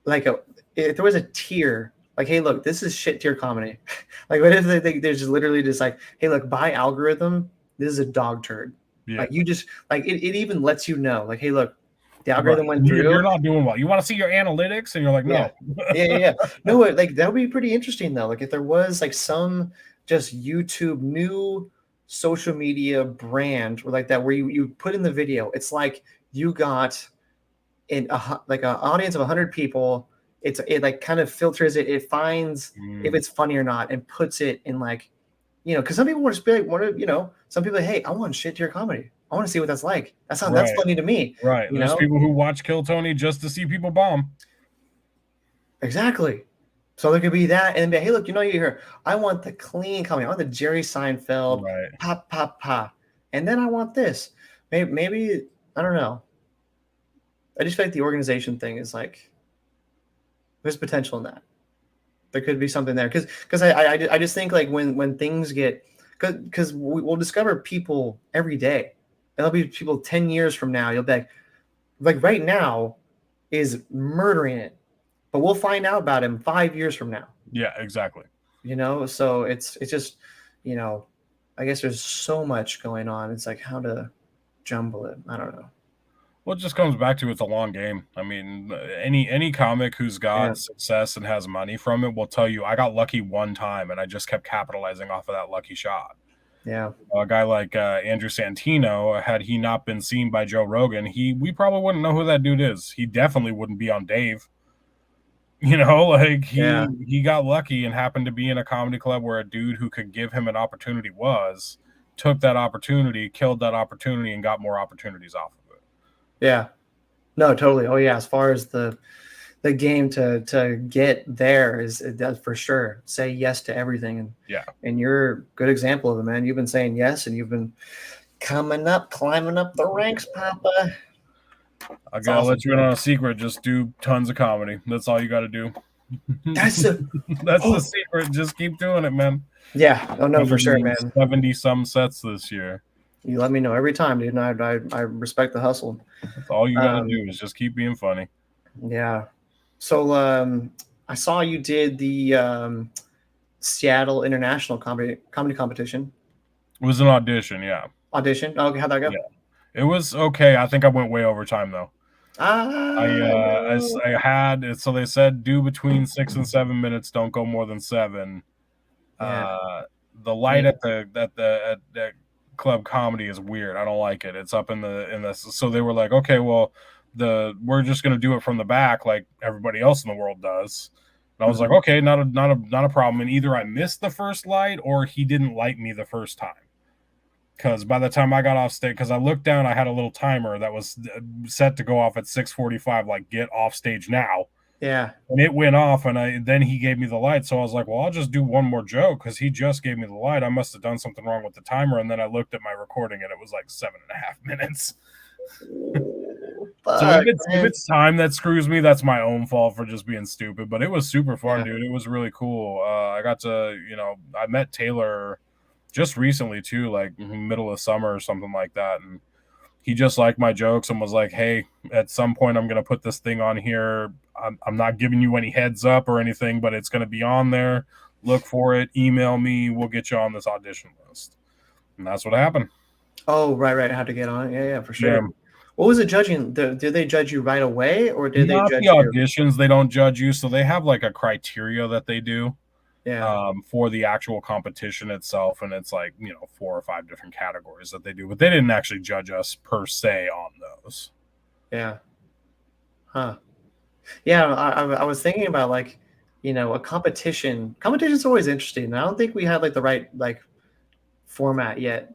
Speaker 1: if there was a tier. Like, hey, look, this is shit tier comedy. Like, what if they think there's just literally just like, hey, look, by algorithm, this is a dog turd.
Speaker 2: Yeah.
Speaker 1: Like, you just like it even lets you know, like, hey, look, the
Speaker 2: Right.
Speaker 1: algorithm went
Speaker 2: You're
Speaker 1: through.
Speaker 2: not doing well. You want to see your analytics? And you're like,
Speaker 1: Yeah.
Speaker 2: no.
Speaker 1: Yeah. No, like that would be pretty interesting though. Like if there was like some just YouTube new social media brand or like that where you put in the video, it's like you got like an audience of 100 people. It like kind of filters it. It finds if it's funny or not and puts it in like, because some people want to be like, some people, hey, I want shit to your comedy. I want to see what that's like. That's
Speaker 2: Right.
Speaker 1: funny to me.
Speaker 2: Right. There's people who watch Kill Tony just to see people bomb.
Speaker 1: Exactly. So there could be that, and be, hey, look, you hear, I want the clean comedy. I want the Jerry Seinfeld,
Speaker 2: Right.
Speaker 1: pop, pop, pop, and then I want this. Maybe I don't know. I just feel like the organization thing is like there's potential in that. There could be something there because I just think like when things get because we'll discover people every day, and there'll be people 10 years from now. You'll be like right now is murdering it, but we'll find out about him 5 years from now.
Speaker 2: Yeah, exactly.
Speaker 1: So it's just, I guess there's so much going on. It's like how to jumble it. I don't know.
Speaker 2: Well, it just comes back to it's a long game. I mean, any comic who's
Speaker 1: Yeah.
Speaker 2: got success and has money from it will tell you, I got lucky one time and I just kept capitalizing off of that lucky shot.
Speaker 1: Yeah.
Speaker 2: A guy like Andrew Santino, had he not been seen by Joe Rogan, we probably wouldn't know who that dude is. He definitely wouldn't be on Dave. Like
Speaker 1: Yeah.
Speaker 2: he got lucky and happened to be in a comedy club where a dude who could give him an opportunity took that opportunity, killed that opportunity, and got more opportunities off of it.
Speaker 1: Yeah. No, totally. Oh yeah. As far as the game to get there is it does for sure. Say yes to everything, and you're a good example of it, man. You've been saying yes, and you've been climbing up the ranks, Papa.
Speaker 2: I gotta
Speaker 1: awesome,
Speaker 2: let you in on a secret. Just do tons of comedy. That's all you got to do.
Speaker 1: That's
Speaker 2: That's the secret. Just keep doing it, man.
Speaker 1: Yeah. Oh no, for sure, man.
Speaker 2: 70 some sets this year.
Speaker 1: You let me know every time, dude. And I respect the hustle.
Speaker 2: That's all you got to do is just keep being funny.
Speaker 1: Yeah. So I saw you did the Seattle International Comedy Competition.
Speaker 2: It was an audition, yeah.
Speaker 1: Audition. Okay, how'd that go?
Speaker 2: Yeah. It was okay. I think I went way over time though.
Speaker 1: I
Speaker 2: had it. So they said do between 6 and 7 minutes. Don't go more than 7.
Speaker 1: Yeah.
Speaker 2: The light at the club comedy is weird. I don't like it. It's up in the. So they were like, okay, well, we're just gonna do it from the back like everybody else in the world does. And I was like, okay, not a problem. And either I missed the first light or he didn't light me the first time. Because by the time I got off stage, because I looked down, I had a little timer that was set to go off at 6:45, like get off stage now.
Speaker 1: Yeah.
Speaker 2: And it went off, and then he gave me the light. So I was like, well, I'll just do one more joke because he just gave me the light. I must have done something wrong with the timer. And then I looked at my recording, and it was like 7.5 minutes. So if it's time that screws me, that's my own fault for just being stupid. But it was super fun, dude. It was really cool. I got to, I met Taylor just recently too, like middle of summer or something like that, and he just liked my jokes and was like, hey, at some point I'm gonna put this thing on here. I'm not giving you any heads up or anything, but it's gonna be on there. Look for it, email me, we'll get you on this audition list. And that's what happened.
Speaker 1: Oh, right. How to get on it. Yeah, for sure. Yeah. What was the judging? Did they judge you right away, or did
Speaker 2: not
Speaker 1: they judge
Speaker 2: the auditions? They don't judge you, so they have like a criteria that they do.
Speaker 1: Yeah.
Speaker 2: For the actual competition itself, and it's like 4 or 5 different categories that they do, but they didn't actually judge us per se on those.
Speaker 1: Yeah. Huh. Yeah, I was thinking about like, a competition. Competition's always interesting. And I don't think we had like the right like format yet.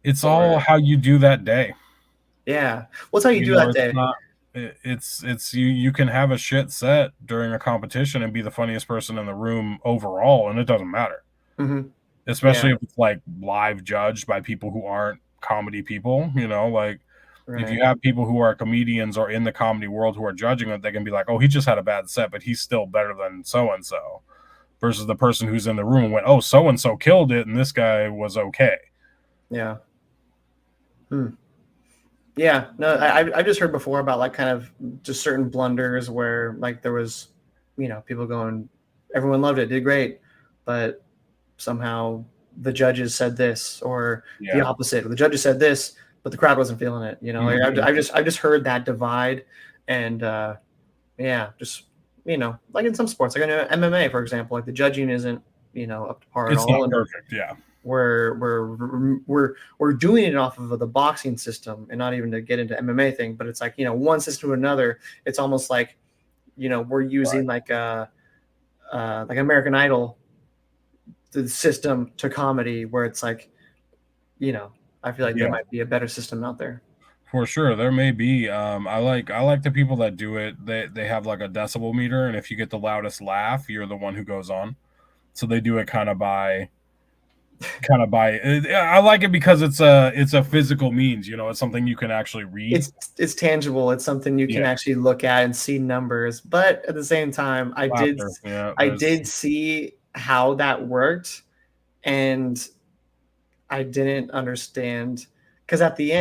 Speaker 2: It's all how you do that day.
Speaker 1: Yeah. What's how you do that day?
Speaker 2: It's you can have a shit set during a competition and be the funniest person in the room overall, and it doesn't matter.
Speaker 1: Mm-hmm.
Speaker 2: Especially if it's like live judged by people who aren't comedy people, you know, like if you
Speaker 1: Right.
Speaker 2: have people who are comedians or in the comedy world who are judging it, they can be like, oh, he just had a bad set, but he's still better than so and so. Versus the person who's in the room and went, oh, so and so killed it, and this guy was okay.
Speaker 1: Yeah. Hmm. Yeah. No, I just heard before about like kind of just certain blunders where like there was, people going, everyone loved it, did great, but somehow the judges said this or the
Speaker 2: Yeah.
Speaker 1: opposite. Or the judges said this, but the crowd wasn't feeling it. Like
Speaker 2: Mhm.
Speaker 1: I've just heard that divide, and yeah, just like in some sports, like in MMA, for example, like the judging isn't up to par at
Speaker 2: It's not
Speaker 1: all, and
Speaker 2: perfect. Yeah.
Speaker 1: we're doing it off of the boxing system, and not even to get into MMA thing, but it's like one system to another. It's almost like we're using
Speaker 2: Right.
Speaker 1: like American Idol, the system to comedy, where it's like you know I feel like there
Speaker 2: Yeah.
Speaker 1: might be a better system out there.
Speaker 2: For sure, there may be. I like the people that do it. They have like a decibel meter, and if you get the loudest laugh, you're the one who goes on. So they do it kind of by. I like it because it's a physical means. You know, it's something you can actually read.
Speaker 1: It's tangible. It's something you can
Speaker 2: Yeah,
Speaker 1: actually look at and see numbers. But at the same time, I did
Speaker 2: laughter. Yeah,
Speaker 1: I
Speaker 2: there's
Speaker 1: did see how that worked, and I didn't understand because
Speaker 2: right.
Speaker 1: at the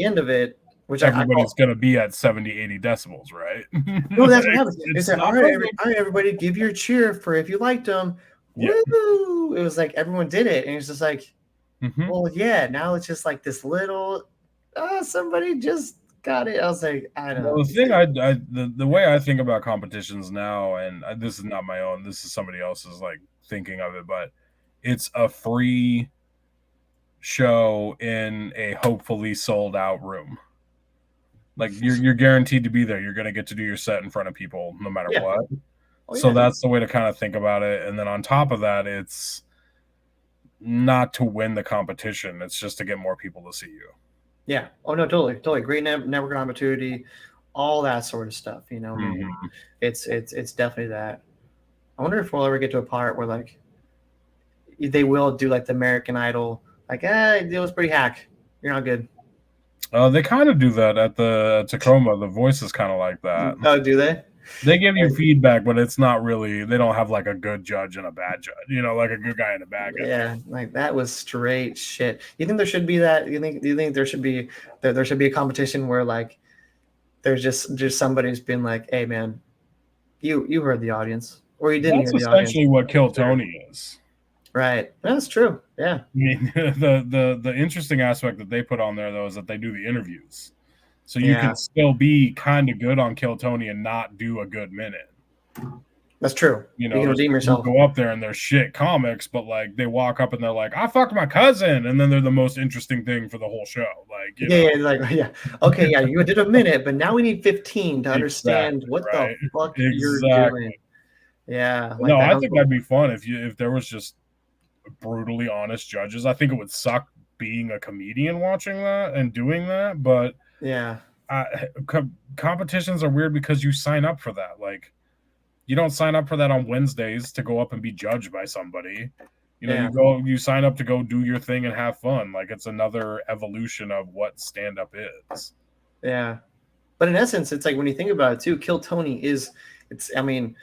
Speaker 1: end of it, which I
Speaker 2: Everybody's
Speaker 1: call
Speaker 2: gonna be at 70, 80 decibels, right?
Speaker 1: no, that's what happens. They
Speaker 2: It's
Speaker 1: said,
Speaker 2: not perfect.
Speaker 1: all right, everybody, give your cheer for if you liked them.
Speaker 2: Yeah.
Speaker 1: Woo! It was like everyone did it, and it's just like,
Speaker 2: Hmm.
Speaker 1: well, yeah. Now it's just like this little, somebody just got it. I was like, I don't
Speaker 2: Well,
Speaker 1: know.
Speaker 2: the thing the way I think about competitions now, and this is not my own, this is somebody else's like thinking of it, but it's a free show in a hopefully sold out room. Like you're guaranteed to be there. You're gonna get to do your set in front of people no matter
Speaker 1: Yeah.
Speaker 2: what.
Speaker 1: Oh
Speaker 2: So
Speaker 1: yeah.
Speaker 2: that's the way to kind of think about it. And then on top of that, it's not to win the competition. It's just to get more people to see you.
Speaker 1: Yeah. Oh no, totally, totally. Great network opportunity, all that sort of stuff. I mean,
Speaker 2: Hmm.
Speaker 1: it's definitely that. I wonder if we'll ever get to a part where like they will do like the American Idol, like, it was pretty hack. You're not good.
Speaker 2: They kind of do that at the Tacoma. The voice is kind of like that.
Speaker 1: Oh, do they?
Speaker 2: They give you
Speaker 1: Like,
Speaker 2: feedback, but it's not really. They don't have like a good judge and a bad judge. You know, like a good guy and a bad guy.
Speaker 1: yeah, like that was straight shit. You think there should be that? You think there should be a competition where like there's just somebody's been like, hey man, you heard the audience, or you didn't
Speaker 2: That's
Speaker 1: hear the audience.
Speaker 2: essentially what Kill
Speaker 1: Sure.
Speaker 2: Tony is.
Speaker 1: Right. That's true. Yeah.
Speaker 2: I mean, the interesting aspect that they put on there though is that they do the interviews, so you
Speaker 1: Yeah.
Speaker 2: can still be kind of good on Kill Tony and not do a good minute.
Speaker 1: That's true.
Speaker 2: You
Speaker 1: You
Speaker 2: know,
Speaker 1: can
Speaker 2: there's
Speaker 1: redeem
Speaker 2: people
Speaker 1: yourself.
Speaker 2: who go up there and they're shit comics, but like they walk up and they're like, "I fucked my cousin," and then they're the most interesting thing for the whole show. Like, you
Speaker 1: Yeah,
Speaker 2: know,
Speaker 1: yeah, like yeah. Okay, yeah, you did a minute, but now we need 15 to understand
Speaker 2: exactly
Speaker 1: what the
Speaker 2: right,
Speaker 1: fuck you're
Speaker 2: exactly.
Speaker 1: doing. Yeah, like
Speaker 2: No,
Speaker 1: that
Speaker 2: I think
Speaker 1: uncle.
Speaker 2: that'd be fun if there was just brutally honest judges. I think it would suck being a comedian watching that and doing that, but
Speaker 1: Yeah.
Speaker 2: competitions are weird because you sign up for that. Like you don't sign up for that on Wednesdays to go up and be judged by somebody. You know,
Speaker 1: Yeah.
Speaker 2: you sign up to go do your thing and have fun. Like it's another evolution of what stand up is.
Speaker 1: Yeah. But in essence, it's like when you think about it too, Kill Tony is it's I mean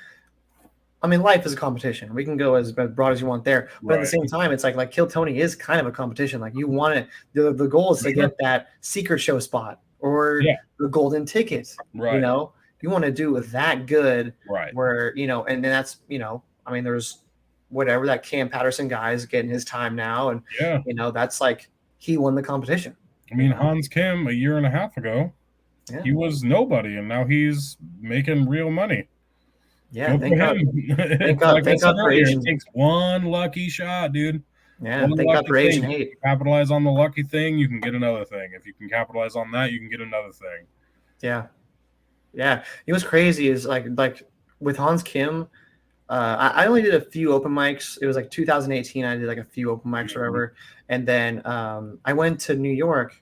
Speaker 1: life is a competition. We can go as broad as you want there. But at the
Speaker 2: Right.
Speaker 1: same time, it's like Kill Tony is kind of a competition. Like you want it the goal is
Speaker 2: For
Speaker 1: to
Speaker 2: sure.
Speaker 1: get that secret show spot or
Speaker 2: Yeah.
Speaker 1: the golden ticket, you
Speaker 2: Right.
Speaker 1: know? You want to do that good
Speaker 2: Right.
Speaker 1: where, and then that's, I mean there's whatever that Cam Patterson guy is getting his time now, and
Speaker 2: Yeah.
Speaker 1: that's like he won the competition,
Speaker 2: I mean, Hans Kim a year and a half ago,
Speaker 1: Yeah.
Speaker 2: he was nobody, and now he's making real money.
Speaker 1: Yeah,
Speaker 2: Good for
Speaker 1: thank God.
Speaker 2: him.
Speaker 1: Thank
Speaker 2: It's
Speaker 1: God.
Speaker 2: like I
Speaker 1: Thank
Speaker 2: said
Speaker 1: God for
Speaker 2: earlier, it
Speaker 1: Asian.
Speaker 2: takes one lucky shot, dude.
Speaker 1: Yeah,
Speaker 2: One
Speaker 1: thank God
Speaker 2: lucky
Speaker 1: for
Speaker 2: thing.
Speaker 1: Asian
Speaker 2: If
Speaker 1: hate.
Speaker 2: you capitalize on the lucky thing, you can get another thing. If you can capitalize on that, you can get another thing.
Speaker 1: Yeah. Yeah. It was crazy is like with Hans Kim, I only did a few open mics. It was like 2018. I did like a few open mics or
Speaker 2: Mhm.
Speaker 1: whatever. And then I went to New York,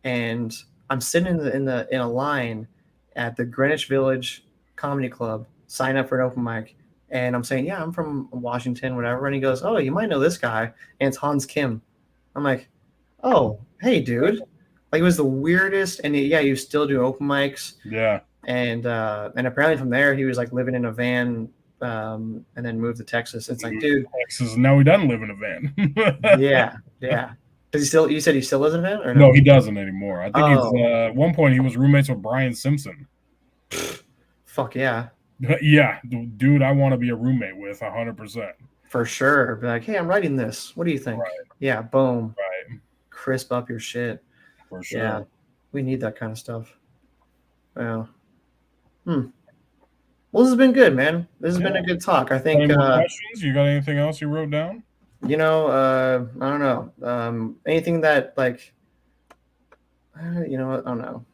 Speaker 1: and I'm sitting in a line at the Greenwich Village Comedy Club, sign up for an open mic. And I'm saying, yeah, I'm from Washington, whatever. And he goes, oh, you might know this guy. And it's Hans Kim. I'm like, oh, hey, dude. Like, it was the weirdest. And yeah, he was still doing open mics.
Speaker 2: Yeah.
Speaker 1: And apparently from there, he was like living in a van and then moved to Texas. It's like, dude.
Speaker 2: Texas. Now he doesn't live in a van.
Speaker 1: Yeah. Yeah. Does he still, you said he still lives in a van or
Speaker 2: No,
Speaker 1: no?
Speaker 2: he doesn't anymore. I think he's,
Speaker 1: Oh,
Speaker 2: at one point he was roommates with Brian Simpson.
Speaker 1: fuck yeah.
Speaker 2: Yeah, dude, I want to be a roommate with 100%.
Speaker 1: For sure. Be like, hey, I'm writing this. What do you think?
Speaker 2: Right.
Speaker 1: Yeah. Boom.
Speaker 2: Right.
Speaker 1: Crisp up your shit.
Speaker 2: For sure.
Speaker 1: Yeah. We need that kind of stuff. Well, well, this has been good, man. This has been a good talk. I think.
Speaker 2: Any more questions? You got anything else you wrote down?
Speaker 1: I don't know. Anything that like, I don't know.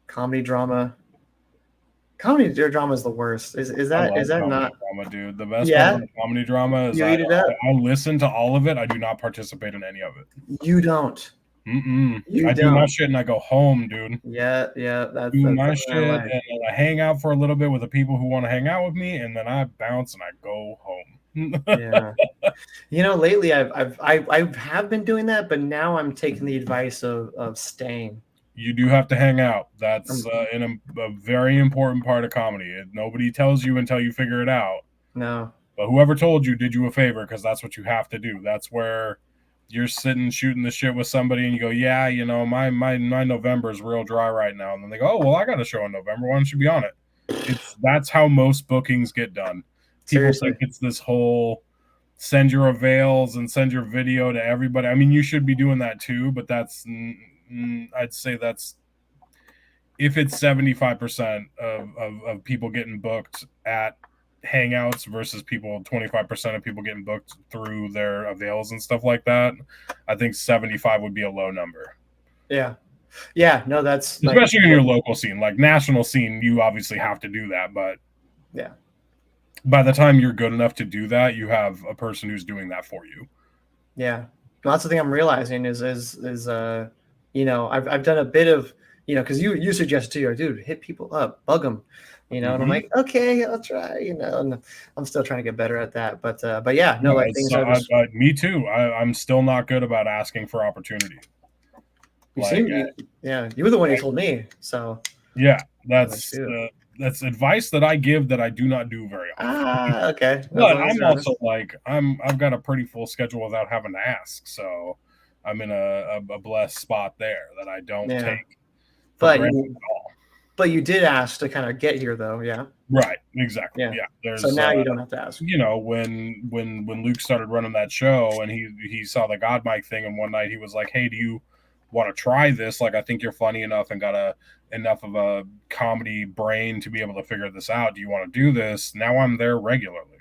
Speaker 1: Comedy drama. Comedy drama is the worst. Is that not
Speaker 2: drama, dude? The best part of comedy drama is I listen to all of it. I do not participate in any of it.
Speaker 1: You don't.
Speaker 2: I do my shit and I go home, dude.
Speaker 1: Yeah. That's
Speaker 2: my shit and I hang out for a little bit with the people who want to hang out with me, and then I bounce and I go home.
Speaker 1: Yeah. Lately I have been doing that, but now I'm taking the advice of staying.
Speaker 2: You do have to hang out. That's a very important part of comedy. Nobody tells you until you figure it out.
Speaker 1: No.
Speaker 2: But whoever told you did you a favor, because that's what you have to do. That's where you're sitting shooting the shit with somebody and you go, yeah, my November is real dry right now. And then they go, oh, well, I got a show in November. Why don't you be on it? That's how most bookings get done. People think it's this whole send your avails and send your video to everybody. I mean, you should be doing that too, but that's... I'd say that's if it's 75% of people getting booked at hangouts versus 25% of people getting booked through their avails and stuff like that. I think 75 would be a low number.
Speaker 1: Yeah. No, that's
Speaker 2: especially in your local scene. Like national scene, you obviously have to do that, but
Speaker 1: yeah,
Speaker 2: by the time you're good enough to do that, you have a person who's doing that for you.
Speaker 1: Yeah, well, that's the thing I'm realizing is I've done a bit of, because you suggested too, dude, hit people up, bug them, and I'm like, okay, I'll try, and I'm still trying to get better at that. But yeah, no, like things are just...
Speaker 2: me too. I'm still not good about asking for opportunity.
Speaker 1: You were the one who told me, so
Speaker 2: yeah, that's advice that I give that I do not do very often.
Speaker 1: Okay.
Speaker 2: But I'm also like I've got a pretty full schedule without having to ask, so I'm in a blessed spot there that I don't take for granted at all.
Speaker 1: But you did ask to kind of get here, though, yeah.
Speaker 2: Right, exactly. Yeah.
Speaker 1: So now you don't have to ask.
Speaker 2: When Luke started running that show and he saw the God Mike thing, and one night he was like, "Hey, do you want to try this? Like, I think you're funny enough and got enough of a comedy brain to be able to figure this out. Do you want to do this?" Now I'm there regularly.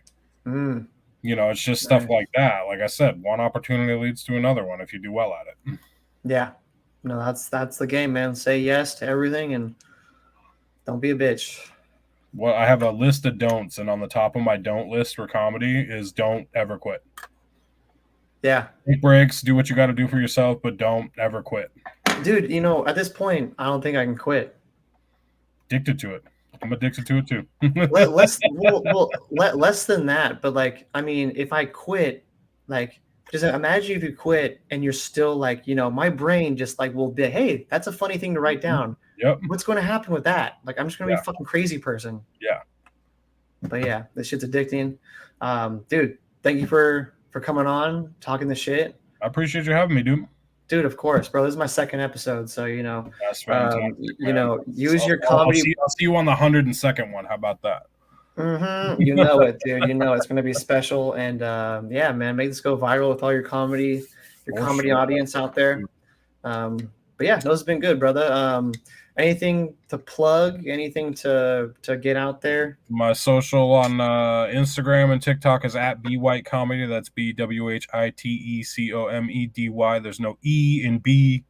Speaker 2: It's just stuff like that. Like I said, one opportunity leads to another one if you do well at it.
Speaker 1: Yeah. No, that's the game, man. Say yes to everything and don't be a bitch.
Speaker 2: Well, I have a list of don'ts, and on the top of my don't list for comedy is don't ever quit.
Speaker 1: Yeah.
Speaker 2: Take breaks, do what you got to do for yourself, but don't ever quit.
Speaker 1: Dude, at this point, I don't think I can quit.
Speaker 2: Addicted to it. I'm addicted to it too.
Speaker 1: less than that, but like, I mean, if I quit, like, just imagine if you quit and you're still like, my brain just like will be, hey, that's a funny thing to write down.
Speaker 2: Yep.
Speaker 1: What's going to happen with that? Like, I'm just going to be a fucking crazy person.
Speaker 2: Yeah.
Speaker 1: But yeah, this shit's addicting. Dude, thank you for coming on, talking the shit.
Speaker 2: I appreciate you having me, dude.
Speaker 1: Dude, of course, bro. This is my second episode, so
Speaker 2: that's fantastic,
Speaker 1: use your comedy.
Speaker 2: I'll see you on the 102nd one. How about that?
Speaker 1: You know it, dude. It's going to be special, and yeah, man, make this go viral with all your comedy audience out there. But yeah, no, it's been good, brother. Anything to plug? Anything to get out there?
Speaker 2: My social on Instagram and TikTok is at BWhite Comedy. That's BWHITECOMEDY. There's no E in B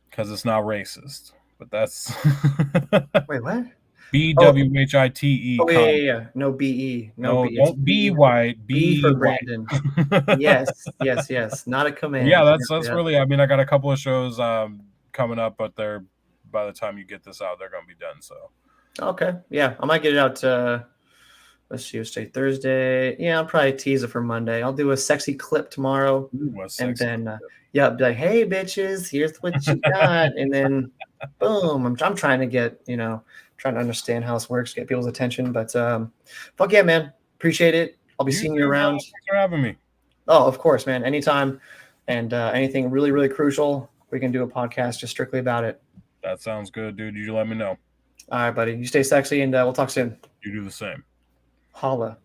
Speaker 2: because it's not racist. But that's
Speaker 1: wait, what?
Speaker 2: BWHITE.
Speaker 1: Oh yeah. No BE. No B.
Speaker 2: Don't be white.
Speaker 1: B for Brandon. Yes. Not a command.
Speaker 2: Yeah, that's really. I mean, I got a couple of shows coming up, but by the time you get this out, they're gonna be done. So
Speaker 1: okay, yeah, I might get it out let's see, stay Thursday. Yeah, I'll probably tease it for Monday. I'll do a sexy clip tomorrow.
Speaker 2: Ooh,
Speaker 1: And then, yeah, be like, hey, bitches, here's what you got. And then, boom, I'm trying to get, trying to understand how this works, get people's attention. But fuck yeah, man. Appreciate it. I'll be
Speaker 2: you
Speaker 1: seeing
Speaker 2: too,
Speaker 1: you
Speaker 2: bro.
Speaker 1: around.
Speaker 2: Thanks for having me.
Speaker 1: Oh, of course, man. Anytime. And anything really, really crucial, we can do a podcast just strictly about it.
Speaker 2: That sounds good, dude. You let me know.
Speaker 1: All right, buddy. You stay sexy, and we'll talk soon.
Speaker 2: You do the same.
Speaker 1: Holla.